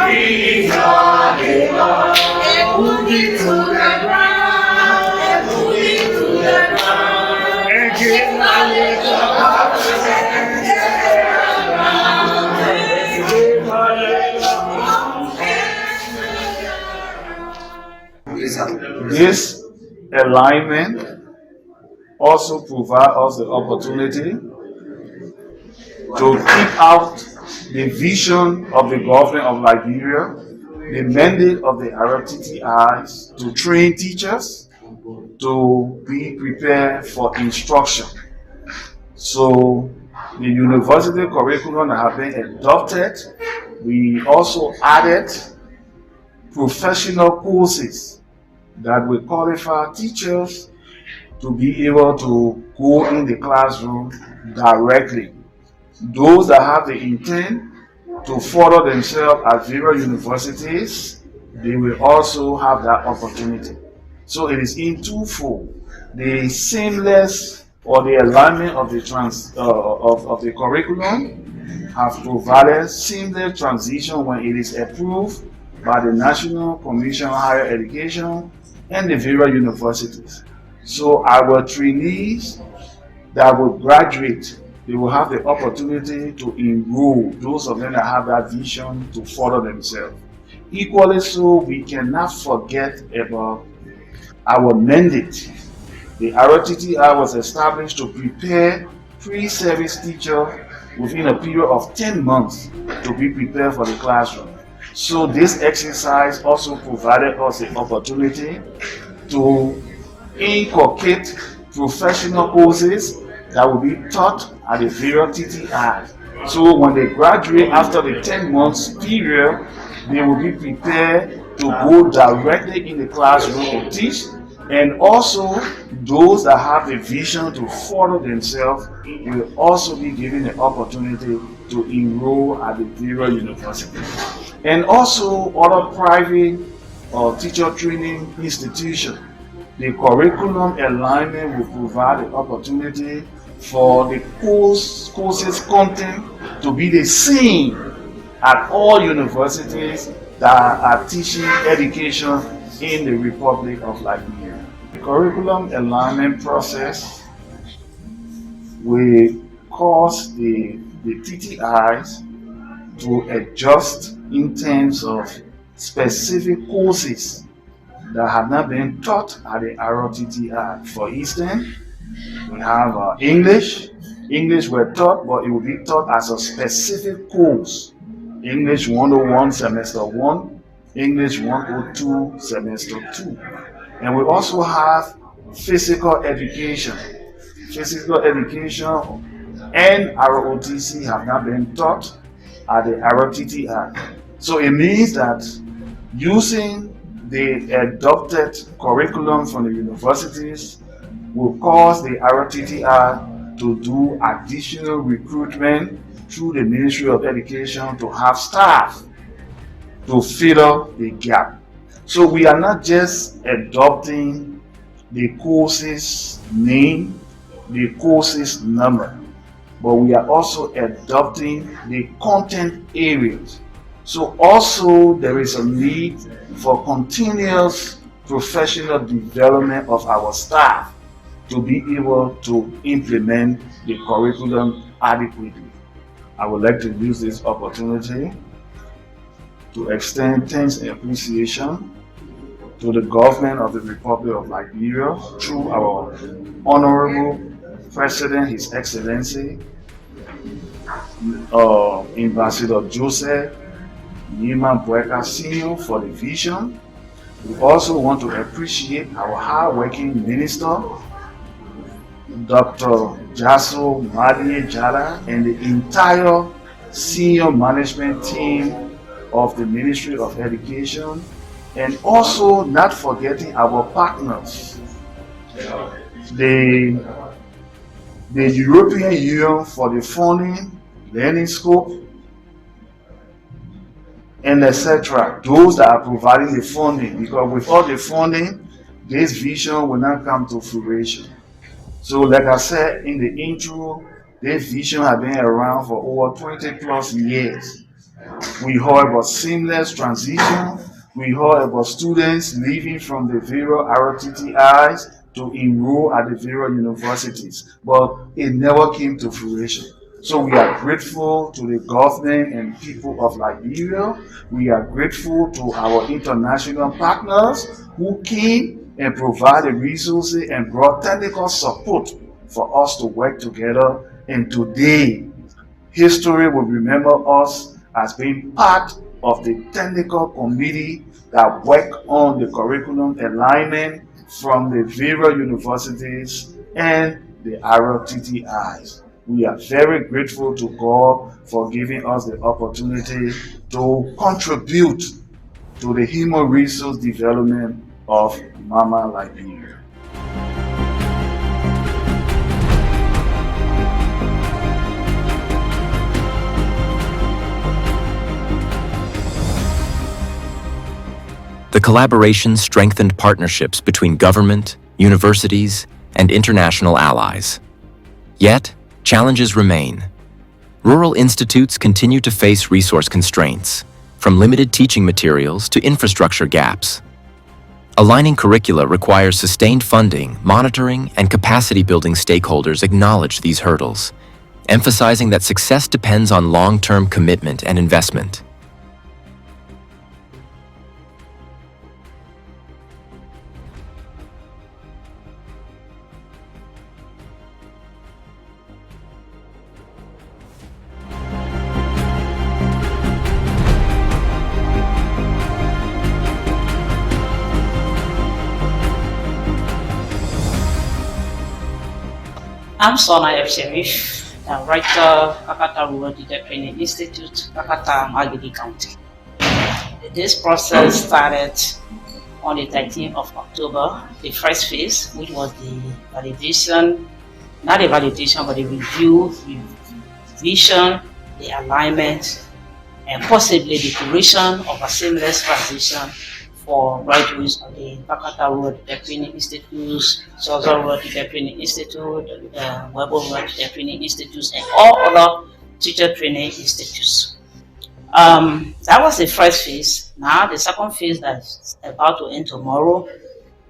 L: Greet your neighbor. And put it to the ground. And put it to the ground. And give my little
D: This alignment also provides us the opportunity to keep out the vision of the government of Liberia, the mandate of the RFTTIs to train teachers to be prepared for instruction. So the university curriculum that have been adopted, we also added professional courses that will qualify teachers to be able to go in the classroom directly. Those that have the intent to further themselves at various universities, they will also have that opportunity. So it is in twofold. The seamless or the alignment of the of the curriculum have provided seamless transition when it is approved by the National Commission on Higher Education and the various universities. So our trainees that will graduate, they will have the opportunity to enroll those of them that have that vision to further themselves. Equally so, we cannot forget about our mandate. The ROTTI was established to prepare pre-service teachers within a period of 10 months to be prepared for the classroom. So this exercise also provided us the opportunity to inculcate professional courses
O: that will be taught at the various TTI. So when they graduate after the 10 months period, they will be prepared to go directly in the classroom to teach. And also, those that have the vision to follow themselves will also be given the opportunity to enroll at the various universities. And also, other private or teacher training institutions. The curriculum alignment will provide the opportunity for the courses content to be the same at all universities that are teaching education in the Republic of Liberia. The curriculum alignment process will cause the TTIs to adjust in terms of specific courses that have not been taught at the ROTTI. For instance, we have English. English were taught, but it will be taught as a specific course. English 101 semester 1, English 102 semester 2. And we also have physical education. Physical education and ROTC have not been taught at the ROTTI. So it means that using the adopted curriculum from the universities will cause the ROTTI to do additional recruitment through the Ministry of Education to have staff to fill up the gap. So we are not just adopting the courses name, the courses number, but we are also adopting the content areas. So also there is a need for continuous professional development of our staff to be able to implement the curriculum adequately. I would like to use this opportunity to extend thanks and appreciation to the government of the Republic of Liberia through our Honorable President, His Excellency, Ambassador Joseph Yima Bweka Senior for the vision. We also want to appreciate our hard-working minister, Dr. Jaso Madie Jala, and the entire senior management team of the Ministry of Education, and also not forgetting our partners, the European Union for the funding, learning scope, and etc. Those that are providing the funding, because without the funding, this vision will not come to fruition. So like I said in the intro, this vision has been around for over 20 plus years. We heard about seamless transition. We heard about students leaving from the various ROTTIs to enroll at the various universities, but it never came to fruition. So we are grateful to the government and people of Liberia. We are grateful to our international partners who came and provided resources and brought technical support for us to work together. And today, history will remember us as being part of the technical committee that worked on the curriculum alignment from the various universities and the ROTTIs. We are very grateful to God for giving us the opportunity to contribute to the human resource development of Mama Liberia.
A: The collaboration strengthened partnerships between government, universities, and international allies. Yet, challenges remain. Rural institutes continue to face resource constraints, from limited teaching materials to infrastructure gaps. Aligning curricula requires sustained funding, monitoring, and capacity-building. Stakeholders acknowledge these hurdles, emphasizing that success depends on long-term commitment and investment.
B: I'm Sona F. Sharif, Director, Kakata Rural Teacher Training Institute, Kakata, Magidi County. This process started on the 13th of October, the first phase, which was the validation, not the validation, but the review, revision, the alignment, and possibly the creation of a seamless transition for graduates of the Kakata Rural Teacher Training Institute, Sozo Rural Teacher Training Institute, Weber Rural Teacher Training Institutes, and all other teacher training institutes. That was the first phase. Now the second phase that's about to end tomorrow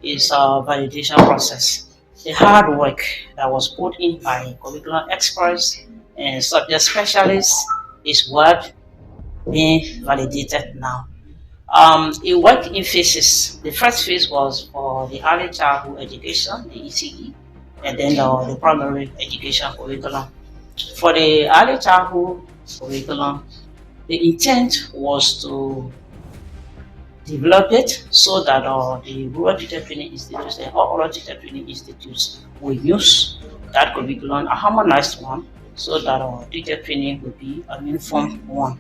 B: is a validation process. The hard work that was put in by curriculum experts and subject specialists is what being validated now. It worked in phases. The first phase was for the early childhood education, the ECE, and then the primary education curriculum. For the early childhood curriculum, the intent was to develop it so that the rural teacher training institutes and all other teacher training institutes will use that curriculum, a harmonized one, so that our teacher training will be an uniform one.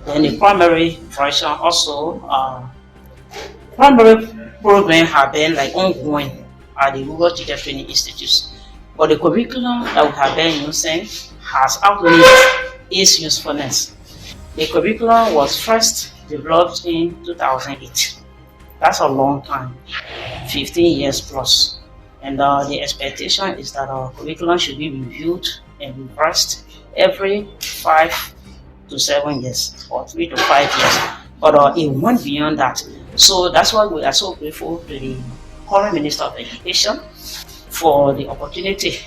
B: Then the primary version also, primary program have been like ongoing at the rural teacher training institutes, but the curriculum that we have been using has outlived its usefulness. The curriculum was first developed in 2008. That's a long time, 15 years plus. And the expectation is that our curriculum should be reviewed and revised every 5 to 7 years or 3 to 5 years. But it went beyond that. So that's why we are so grateful to the current Minister of Education for the opportunity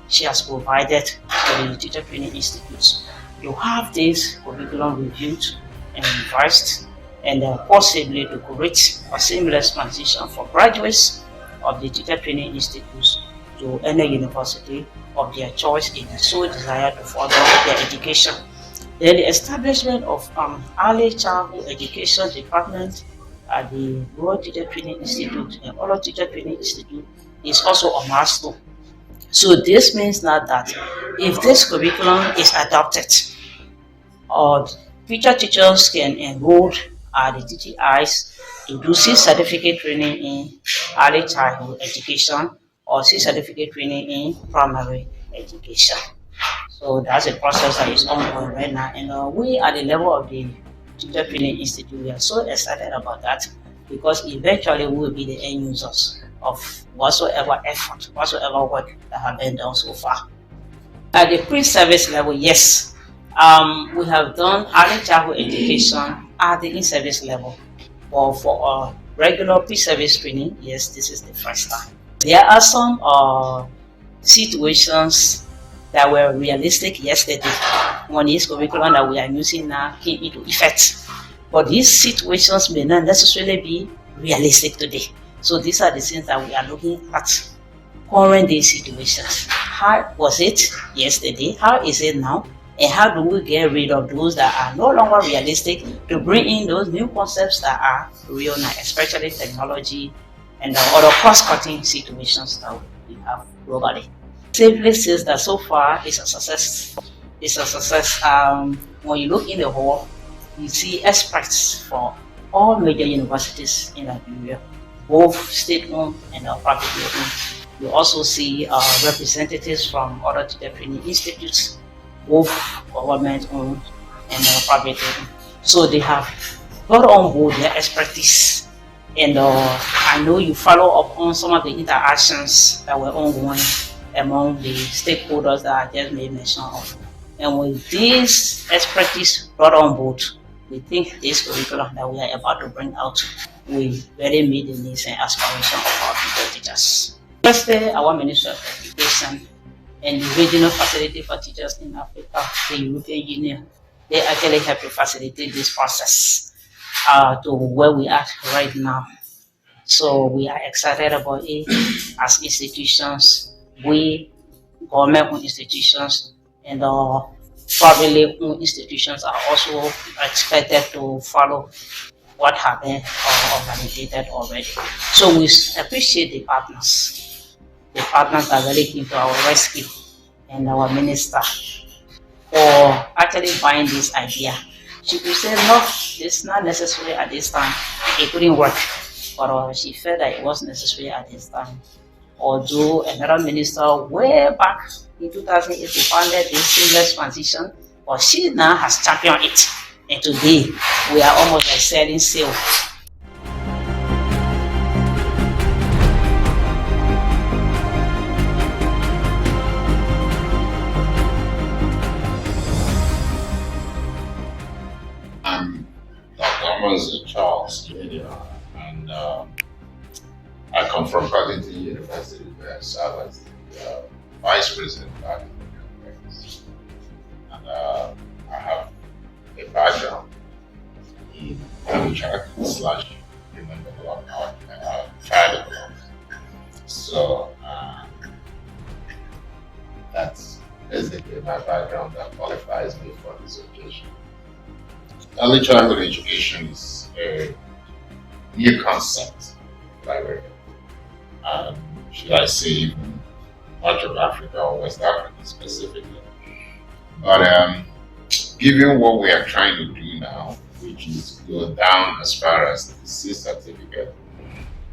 B: she has provided to the teacher training institutes to have this curriculum reviewed and revised, and possibly to create a seamless transition for graduates of the teacher training institutes to any university of their choice if they so desire to further their education. Then the establishment of early childhood education department at the Rural Teacher Training Institute and other teacher training institute is also a milestone. So this means now that if this curriculum is adopted, future teachers can enroll at the TTIs to do C certificate training in early childhood education or C certificate training in primary education. So that's a process that is ongoing right now, and we at the level of the Teacher Training Institute, we are so excited about that because eventually we will be the end users of whatsoever effort, whatsoever work that have been done so far. At the pre-service level, yes, we have done early childhood education at the in-service level, but for regular pre-service training, yes, this is the first time. There are some situations that were realistic yesterday when this curriculum that we are using now came into effect. But these situations may not necessarily be realistic today. So these are the things that we are looking at. Current day situations. How was it yesterday? How is it now? And how do we get rid of those that are no longer realistic to bring in those new concepts that are real now, especially technology and other cost-cutting situations that we have globally. Simply says that so far it's a success. It's a success. When you look in the hall, you see experts from all major universities in Liberia, both state-owned and privately owned. You also see representatives from other teacher training institutes, both government-owned and privately owned. So they have got on board their expertise. And I know you follow up on some of the interactions that were ongoing among the stakeholders that I just made mention of. And with this expertise brought on board, we think this curriculum that we are about to bring out will really meet the needs and aspirations of our future teachers. Firstly, our Ministry of Education and the Regional Facility for Teachers in Africa, the European Union, they actually help to facilitate this process to where we are right now. So we are excited about it as institutions. We, government-owned institutions, and privately-owned institutions are also expected to follow what have been validated already. So we appreciate the partners that really came to our rescue
P: and our minister for actually buying this idea. She could say, no, it's not necessary at this time. It couldn't work. But she felt that it was necessary at this time. Although another minister way back in 2008 who founded this seamless transition, but she now has championed it. And today, we are almost like setting sail.
D: I'm Dr. Charles Jr. and I come from Covington University, where I serve as the Vice President back in the Congress. And I have a background in early childhood / human development, child development. So that's basically my background that qualifies me for this occasion. Early childhood education is a new concept, Liberia. Should I say even much of Africa or West Africa specifically. But given what we are trying to do now, which is go down as far as the C certificate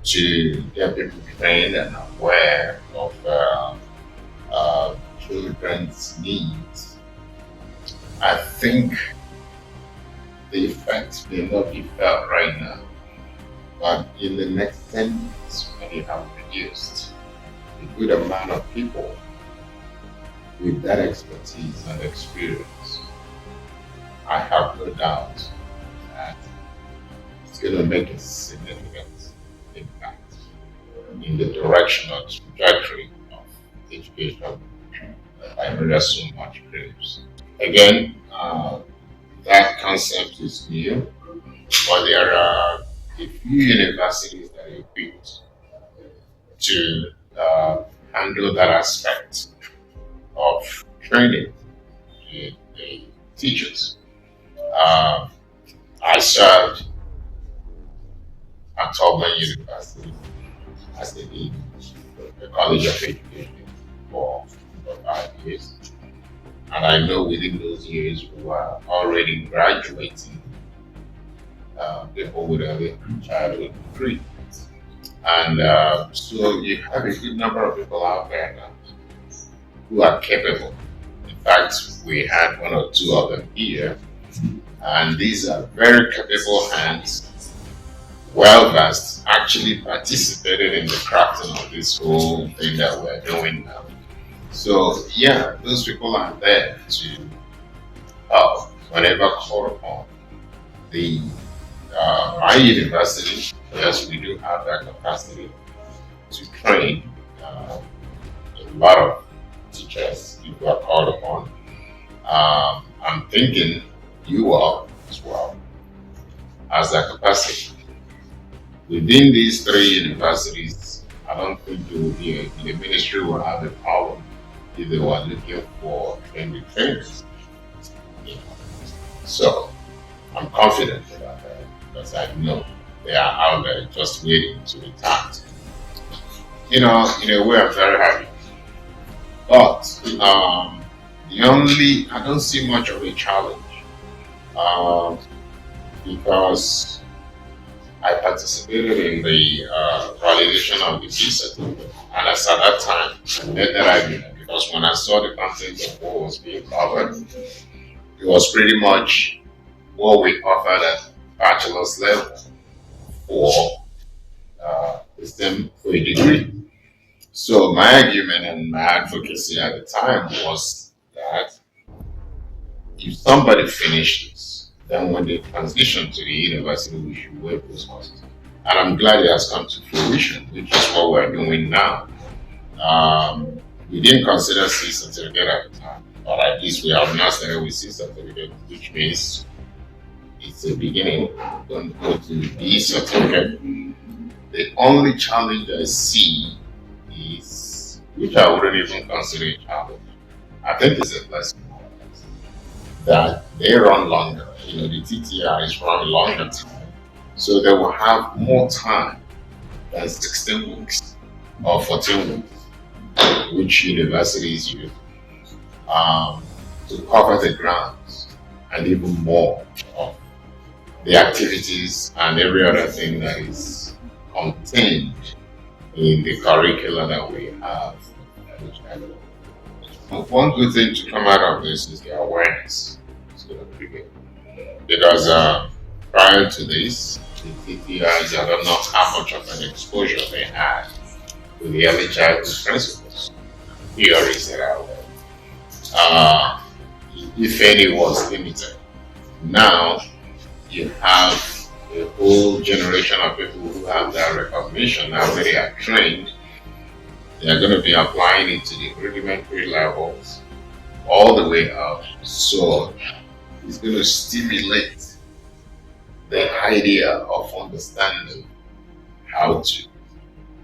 D: to get people trained and aware of children's needs, I think the effects may not be felt right now, but in the next 10 years, when you have produced a good amount of people with that expertise and experience, I have no doubt that it's going to make a significant impact in the direction or trajectory of education that Liberia so much craves. Again, that concept is new, but there are a few universities that are equipped to handle that aspect of training the teachers. I served at Auburn University as the dean of the College of Education for 5 years. And I know within those years we were already graduating people with early childhood degree. And so you have a good number of people out there now who are capable. In fact, we had 1 or 2 of them here, and these are very capable hands, well versed, actually participated in the crafting of this whole thing that we're doing now. So yeah, those people are there to help whenever called upon. My university, yes, we do have that capacity to train a lot of teachers if we are called upon. I'm thinking you all as well as that capacity. Within these 3 universities, I don't think the ministry will have a problem if they were looking for trainers. So I'm confident about that because I know they are out there just waiting to be tapped. In a way, I'm very happy. But I don't see much of a challenge because I participated in the validation of the C certificate, and as at that time, I made that argument because when I saw the content of what was being covered, it was pretty much what we offered at bachelor's level for for a degree. So my argument and my advocacy at the time was that if somebody finished this, then when they transition to the university, we should waive those costs. And I'm glad it has come to fruition, which is what we're doing now. We didn't consider C certificate at the time, but at least we have now started with C certificate, which means it's a beginning. Don't go to B certificate. The only challenge I see is, which I wouldn't even consider a challenge, I think it's a blessing that they run longer. The TTIs run longer time, so they will have more time than 16 weeks or 14 weeks, which universities use. to cover the grounds and even more of the activities and every other thing that is contained in the curriculum that we have. One good thing to come out of this is the awareness. Because prior to this, the TTIs, I don't know how much of an exposure they had to the early childhood principles, theories that are there. If any was limited. Now, you have a whole generation of people who have that recognition. Now they are trained, they are going to be applying it to the rudimentary levels all the way up. So it's going to stimulate the idea of understanding how to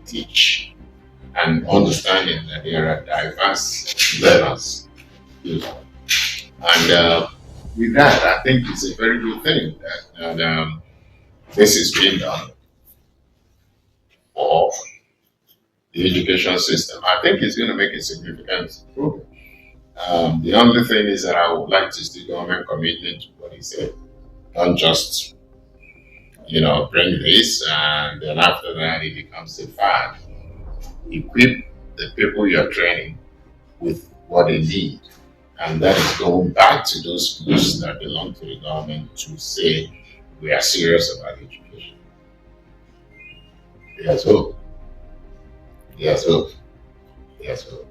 D: teach and understanding that there are diverse learners. And with that, I think it's a very good thing that this is being done for the education system. I think it's going to make a significant improvement. The only thing is that I would like to see government commitment to what he said. Don't just, bring this and then after that it becomes a fad. Equip the people you're training with what they need. And that is going back to those schools that belong to the government to say we are serious about education. Yes, hope. Yes, hope. Yes, hope.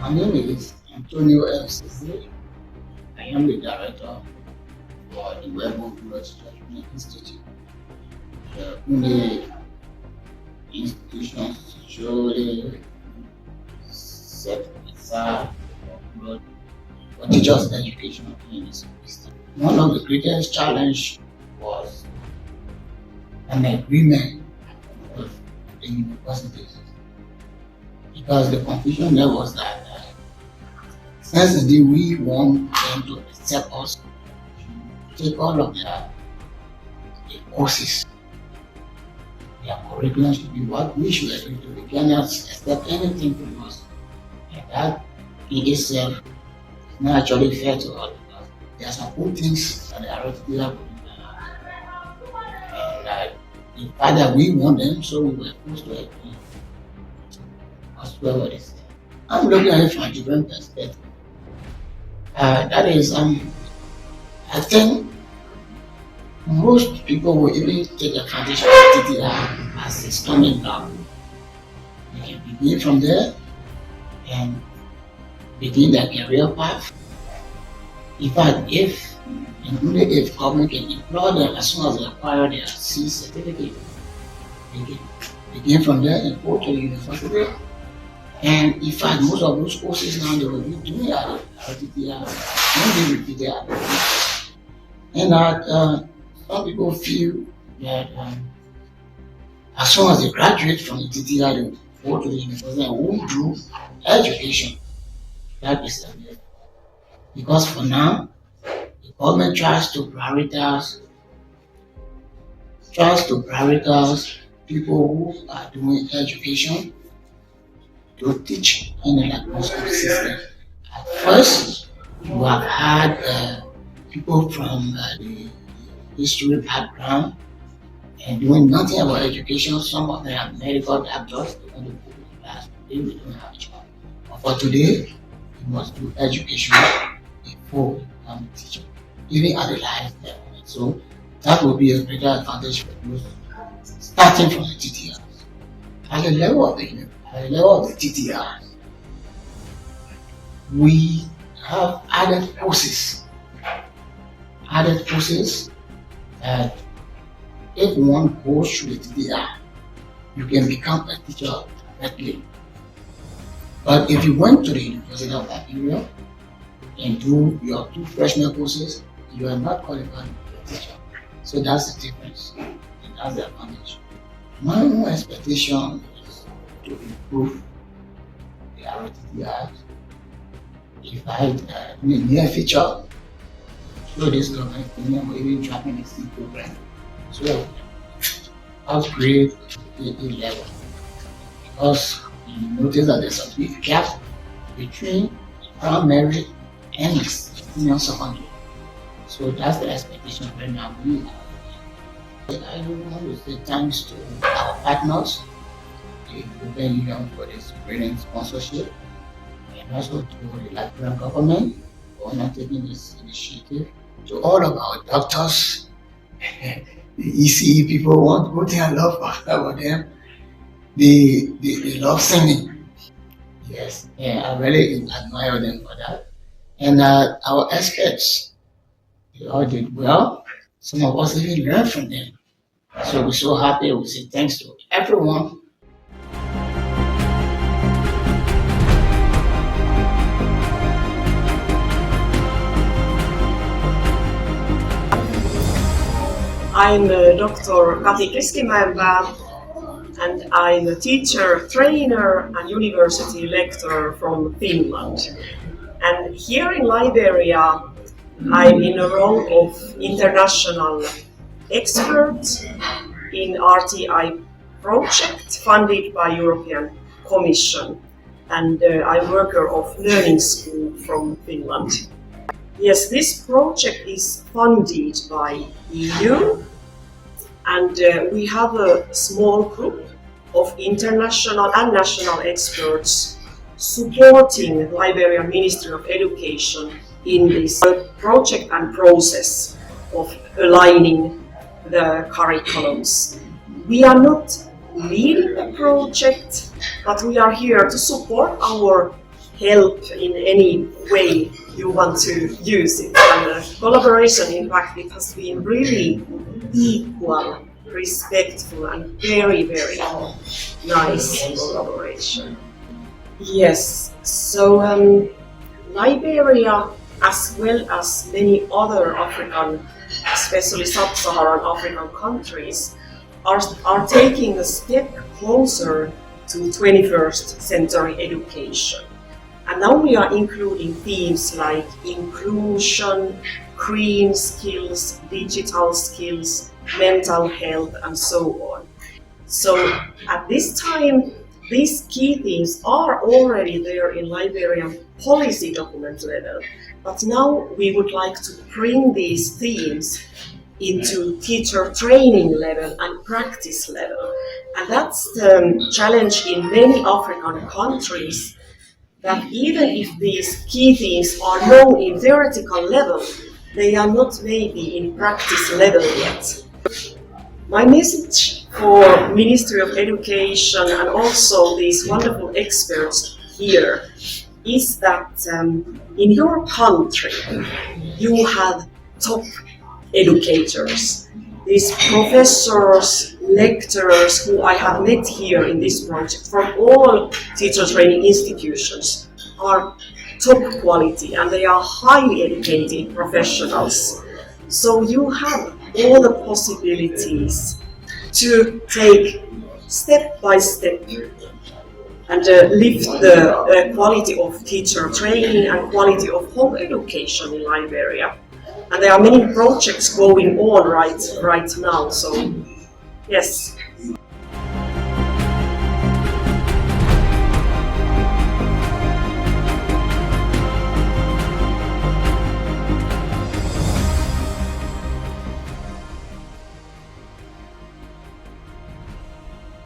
Q: My name is Antonio MCC. I am the director for the Webber Growth Judgment Institute. The only institutions usually set aside for teachers' education in this system. One of the greatest challenges was an agreement with the universities, because the confusion there was that since the day we want them to accept us, take all of their courses, their curriculum should be what we should agree to. They cannot accept anything from us. And that in itself is not actually fair to us, because there are some good things that they are already have. And the fact that we want them, so we were forced to agree. That's what it is. I'm looking at it from a different perspective. That is, I think most people will even take advantage of TTI as a starting block. They can begin from there and begin their career path. In fact, if and only if government can employ them as soon as they acquire their C certificate, they can begin from there and go to the university. And in fact, most of those courses now they will be doing at TTI, when they repeat their and that some people feel that as soon as they graduate from the TTI, they will go to the university and won't do education. That is the myth. Because for now, the government tries to prioritize people who are doing education to teach in an atmosphere system. At first, you have had people from the history background and doing nothing about education. Some of them are medical doctors, they want to go to class, today we don't have a job. But for today, you must do education before you become a teacher, even at the highest level. So that will be a greater advantage for those starting from the TTI. At the level of the TTI, we have added courses that if one goes through the TTI, you can become a teacher directly. But if you went to the University of Liberia and do your 2 freshman courses, you are not qualified to be a teacher. So that's the difference, and that's the advantage. My own expectation is to improve the ROTTI. If I in the near future, through this government, even dropping the seed program. So upgrade the level because you notice that there's a big gap between primary and senior secondary. So that's the expectation right now we have. I want to say thanks to our partners, the European Union for this brilliant sponsorship, and also to the Liberian government for undertaking this initiative. To all of our doctors, the ECE people want one thing I love about them. They love singing. Yes, yeah, I really admire them for that. And our experts, they all did well. Some of us even learned from them. So we're so happy. We say thanks to everyone.
F: I'm Dr. Kati Kiskimäenpää, and I'm a teacher, trainer, and university lecturer from Finland. And here in Liberia, I'm in a role of international expert in RTI project funded by European Commission, and I'm worker of learning school from Finland. Yes, this project is funded by EU, and we have a small group of international and national experts supporting Liberian Ministry of Education in this project and process of aligning the curriculums. We are not leading the project, but we are here to support our help in any way you want to use it. And collaboration, in fact, it has been really equal, respectful, and very, very nice collaboration. Yes, so Liberia, as well as many other African, especially sub-Saharan African countries, are taking a step closer to 21st century education. And now we are including themes like inclusion, green skills, digital skills, mental health, and so on. So at this time, these key themes are already there in Liberian policy document level, but now we would like to bring these themes into teacher training level and practice level. And that's the challenge in many African countries, that even if these key themes are known in theoretical level, they are not maybe in practice level yet. My message for Ministry of Education and also these wonderful experts here is that in your country you have top educators, these professors, lecturers who I have met here in this project from all teacher training institutions are top quality and they are highly educated professionals. So you have all the possibilities to take step by step and lift the quality of teacher training and quality of home education in Liberia. And there are many projects going on right now, so yes.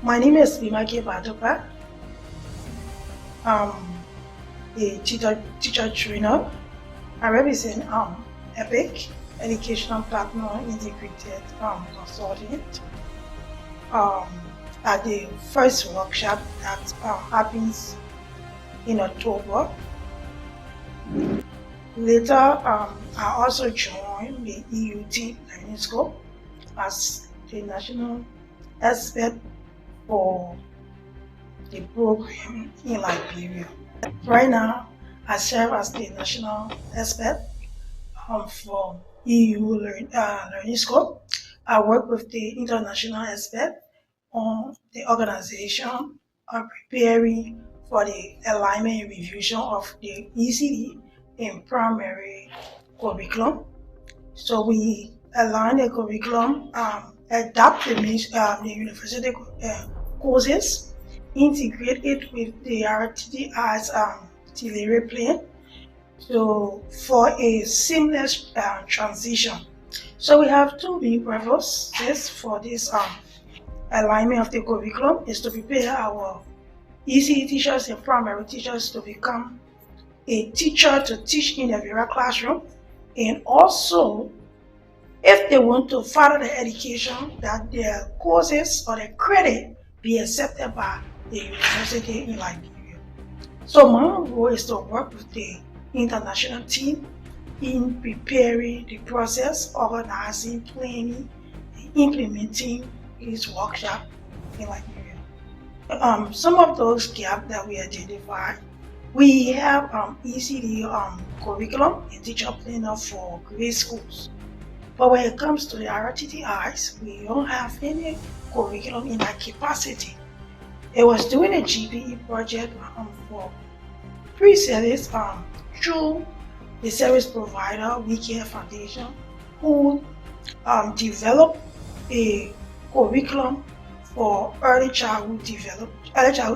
J: My name is Bimaki Badopa. I'm a teacher trainer. I represent EPIC, Educational Partner Integrated Consultant. At the first workshop that happens in October. Later, I also joined the EUT Learning Scope as the national expert for the program in Liberia. Right now, I serve as the national expert for EU Learning Scope. I work with the international expert on the organization of preparing for the alignment and revision of the ECD in primary curriculum. So we align the curriculum, adapt the university courses, integrate it with the RTDI's delivery plan for a seamless transition. So we have two main purposes for this alignment of the curriculum is to prepare our ECE teachers and primary teachers to become a teacher to teach in a Liberia classroom, and also if they want to further their education, that their courses or their credit be accepted by the university in Liberia. So my role is to work with the international team in preparing the process, organizing, planning, and implementing this workshop in Liberia. Some of those gaps that we identified, we have ECD curriculum and teacher planner for grade schools. But when it comes to the RTTIs, we don't have any curriculum in that capacity. It was doing a GPE project for pre-service through the service provider, WeCare Foundation, who developed a curriculum for early childhood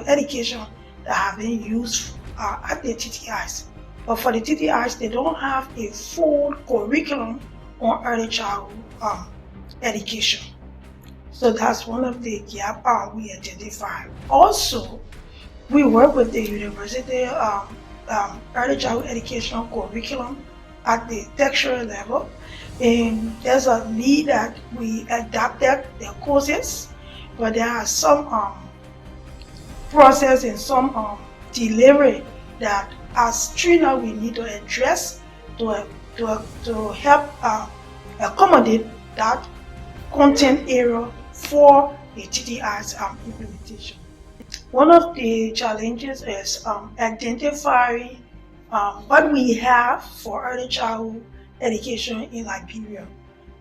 J: education that have been used at the TTIs. But for the TTIs, they don't have a full curriculum on early childhood education. So that's one of the gaps we identified. Also, we work with the university early childhood education curriculum at the textual level, and there's a need that we adapted the courses, but there are some process and some delivery that as trainer we need to address to help accommodate that content area for the TTI's implementation. One of the challenges is identifying what we have for early childhood education in Liberia.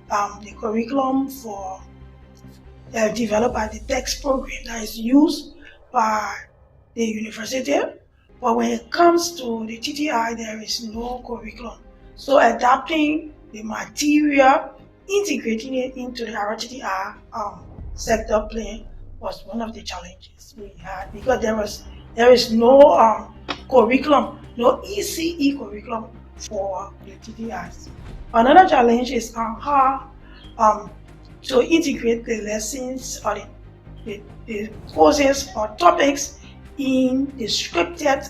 J: The curriculum for developed by the text program that is used by the university, but when it comes to the TTI, there is no curriculum. So adapting the material, integrating it into the RTTI sector plan was one of the challenges we had, because there is no curriculum, no ECE curriculum for the TTIs. Another challenge is how to integrate the lessons or the courses or topics in the scripted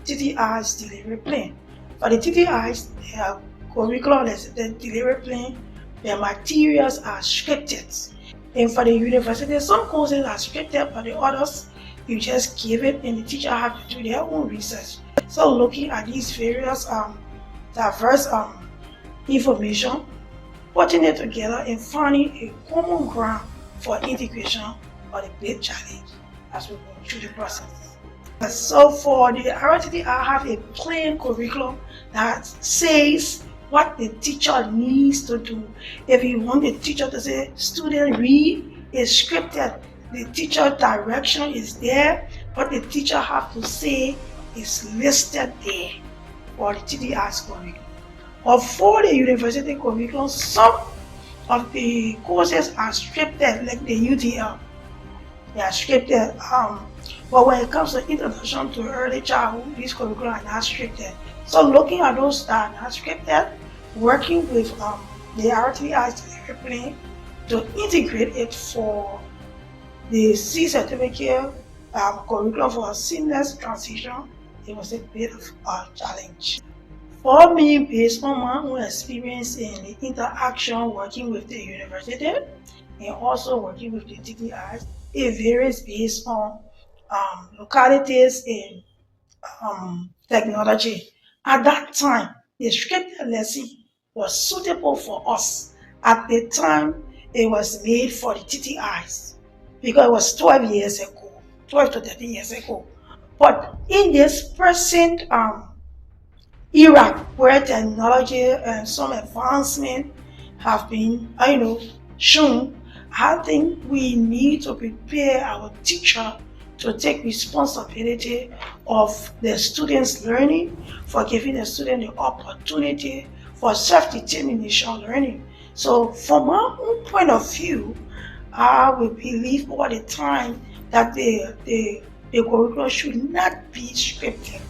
J: TTI's delivery plan. For the TTIs, their curriculum, the delivery plan, their materials are scripted. And for the university, some courses are scripted, but the others, you just give it and the teacher have to do their own research. So looking at these various diverse information, putting it together and finding a common ground for integration are the big challenge as we go through the process. So for the RTD, I have a plain curriculum that says what the teacher needs to do. If you want the teacher to say, student read, it's scripted. The teacher direction is there, but the teacher have to say is listed there for the TDI's curriculum. Or for the university curriculum, some of the courses are scripted, like the UTL. They are scripted. But when it comes to introduction to early childhood, these curricula are not scripted. So looking at those that are not scripted, working with the RTI's delivery plan to integrate it for the C certificate curriculum for a seamless transition, it was a bit of a challenge. For me, based on my own experience in the interaction working with the university and also working with the TTIs, it varies based on localities and technology. At that time, the scripted lesson was suitable for us. At the time, it was made for the TTIs because it was 12 years ago, 12 to 13 years ago. But in this present era where technology and some advancement have been, shown, I think we need to prepare our teacher to take responsibility of the students' learning, for giving the student the opportunity for self-determination learning. So from my own point of view, I will believe all the time that the curriculum should not be scripted.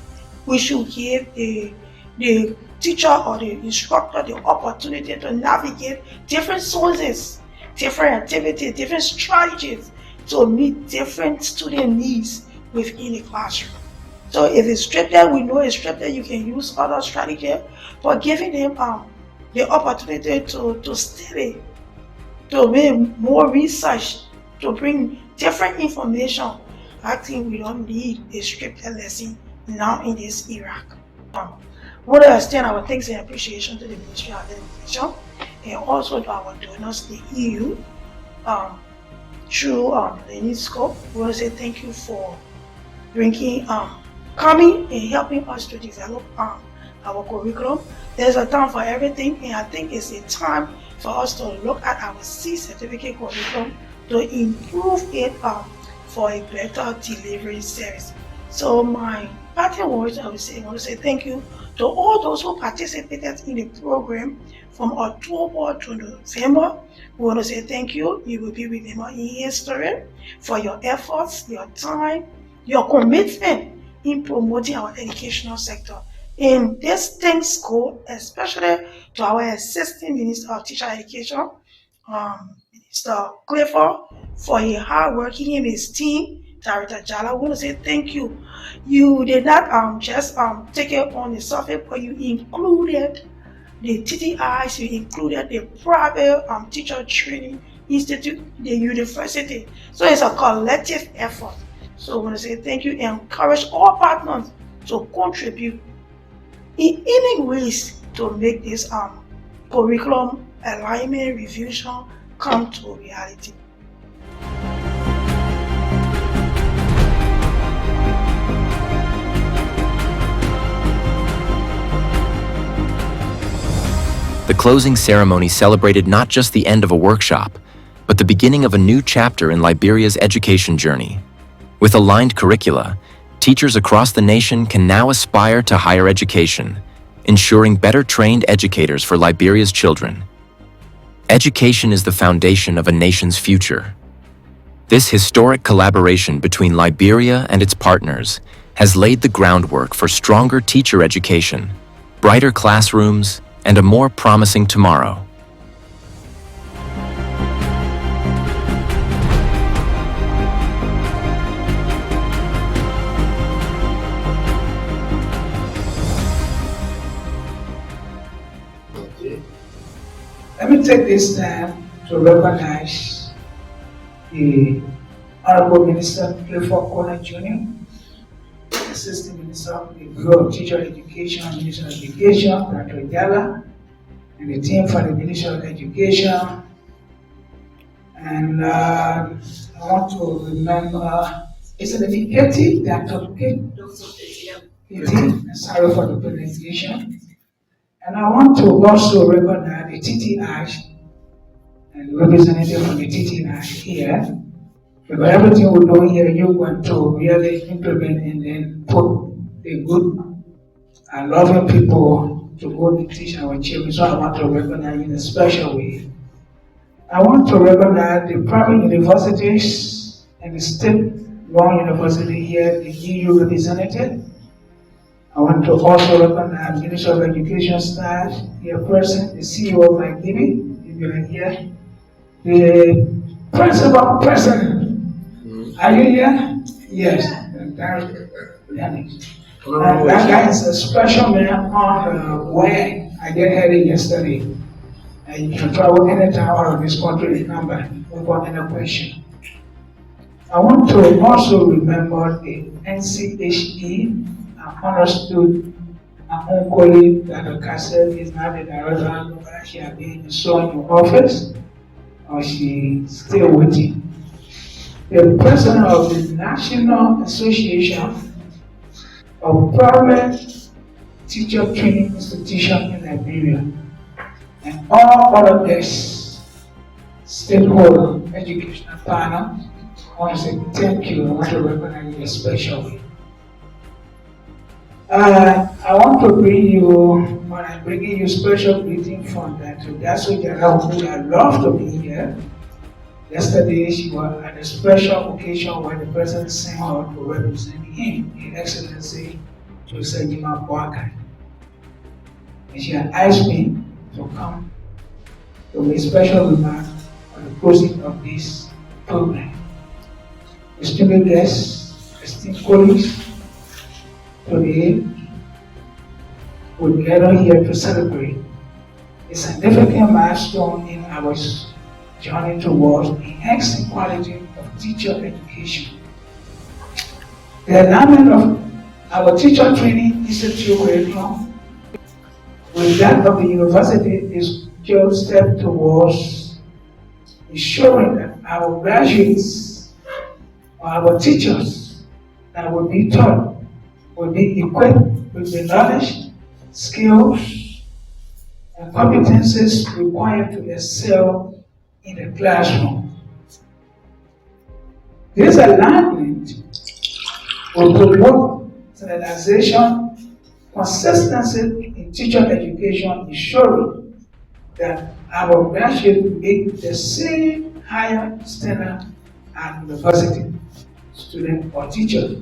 J: We should give the teacher or the instructor the opportunity to navigate different sources, different activities, different strategies to meet different student needs within the classroom. So if it's scripted, we know it's scripted, you can use other strategy, but giving them the opportunity to study, to make more research, to bring different information. I think we don't need a scripted lesson now in this era. We want to extend our thanks and appreciation to the Ministry of Education and also to our donors, the EU, through Learning Scope. We want to say thank you for bringing, coming and helping us to develop our curriculum. There's a time for everything, and I think it's a time for us to look at our C certificate curriculum to improve it for a better delivery service. So my parting words, I want to say thank you to all those who participated in the program from October to November. We want to say thank you. You will be remembered in history for your efforts, your time, your commitment in promoting our educational sector. In this thanks go especially to our assistant Minister of Teacher Education, Mr. Clifford, for his hard work, he and his team. Director Jala, we want to say thank you. You did not just take it on the surface, but you included the TTIs, you included the private teacher training institute, the university. So it's a collective effort. So I want to say thank you and encourage all partners to contribute in any ways to make this curriculum alignment revision come to reality.
A: The closing ceremony celebrated not just the end of a workshop, but the beginning of a new chapter in Liberia's education journey. With aligned curricula, teachers across the nation can now aspire to higher education, ensuring better trained educators for Liberia's children. Education is the foundation of a nation's future. This historic collaboration between Liberia and its partners has laid the groundwork for stronger teacher education, brighter classrooms, and a more promising tomorrow.
J: Let me take this time to recognize the Honorable Minister Clifford Corner Jr., Assistant Minister of the Bureau of Teacher Education and Minister of Education, Dr. Yala, and the team for the Ministry of Education. And I want to remember, is it Katie, Dr. Katie? Sorry for the pronunciation. And I want to also recognize the TTI and the representative from the TTI here. Because everything we do here, you want to really implement and then put a good and loving people to go and teach our children. So I want to recognize in a special way. I want to recognize the private universities and the state-run university here, the EU representative. I want to also recognize the Ministry of Education staff here present, the CEO of my giving, if you are here, the principal president. Are you here? Yes. And that guy is a special man on where I get headed yesterday. And you can travel anytime out of this country, number, without any question. I want to also remember the NCHE, honor student, my own colleague, Dr. Cassell, is now the director. She has been so in office, or she still waiting. The president of the National Association of Private Teacher Training Institutions in Liberia, and all other guests, stakeholder, educational partners. I want to say thank you. I want to recognize you in a special way. I I want to bring you, when I'm bringing you special greeting from that Daso Jara, who I love to be here. Yesterday, she was at a special occasion where the president sent her to represent him, His Excellency Joseph Jima Boakai. And she had asked me to come to make special remark on the closing of this program. Esteemed guests, esteemed colleagues, today we gather here to celebrate a significant milestone in our journey towards enhancing quality of teacher education. The alignment of our teacher training institute curriculum with that of the university is just a step towards ensuring that our graduates or our teachers that will be taught will be equipped with the knowledge, skills, and competencies required to excel in the classroom. This alignment will promote standardization, consistency in teacher education, ensuring that our graduates meet the same higher standard at university student or teacher.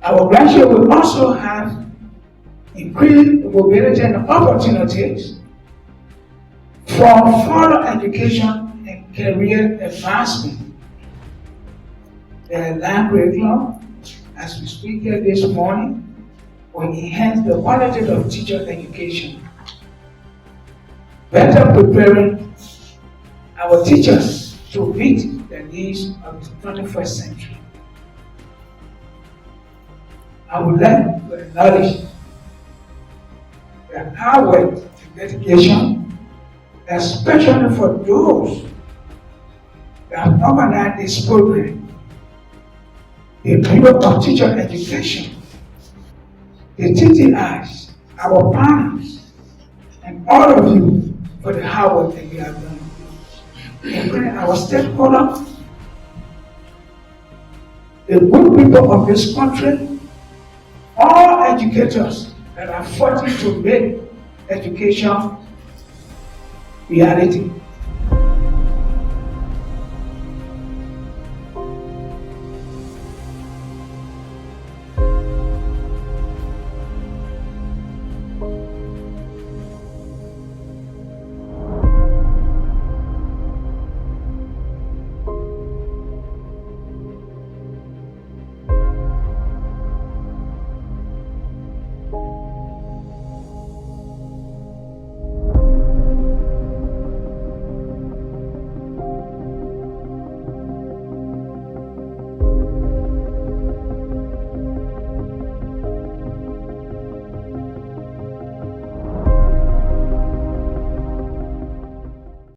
J: Our graduates will also have increased mobility and opportunities for further education and career advancement. The land curriculum, as we speak here this morning, will enhance the quality of teacher education, better preparing our teachers to meet the needs of the 21st century. I would like to acknowledge the hard work and dedication, especially for those that have organized this program, the Bureau of Teacher Education, the TTIs, our partners, and all of you for the hard work that you have done, including our stakeholders, the good people of this country, all educators that are fighting to make education reality.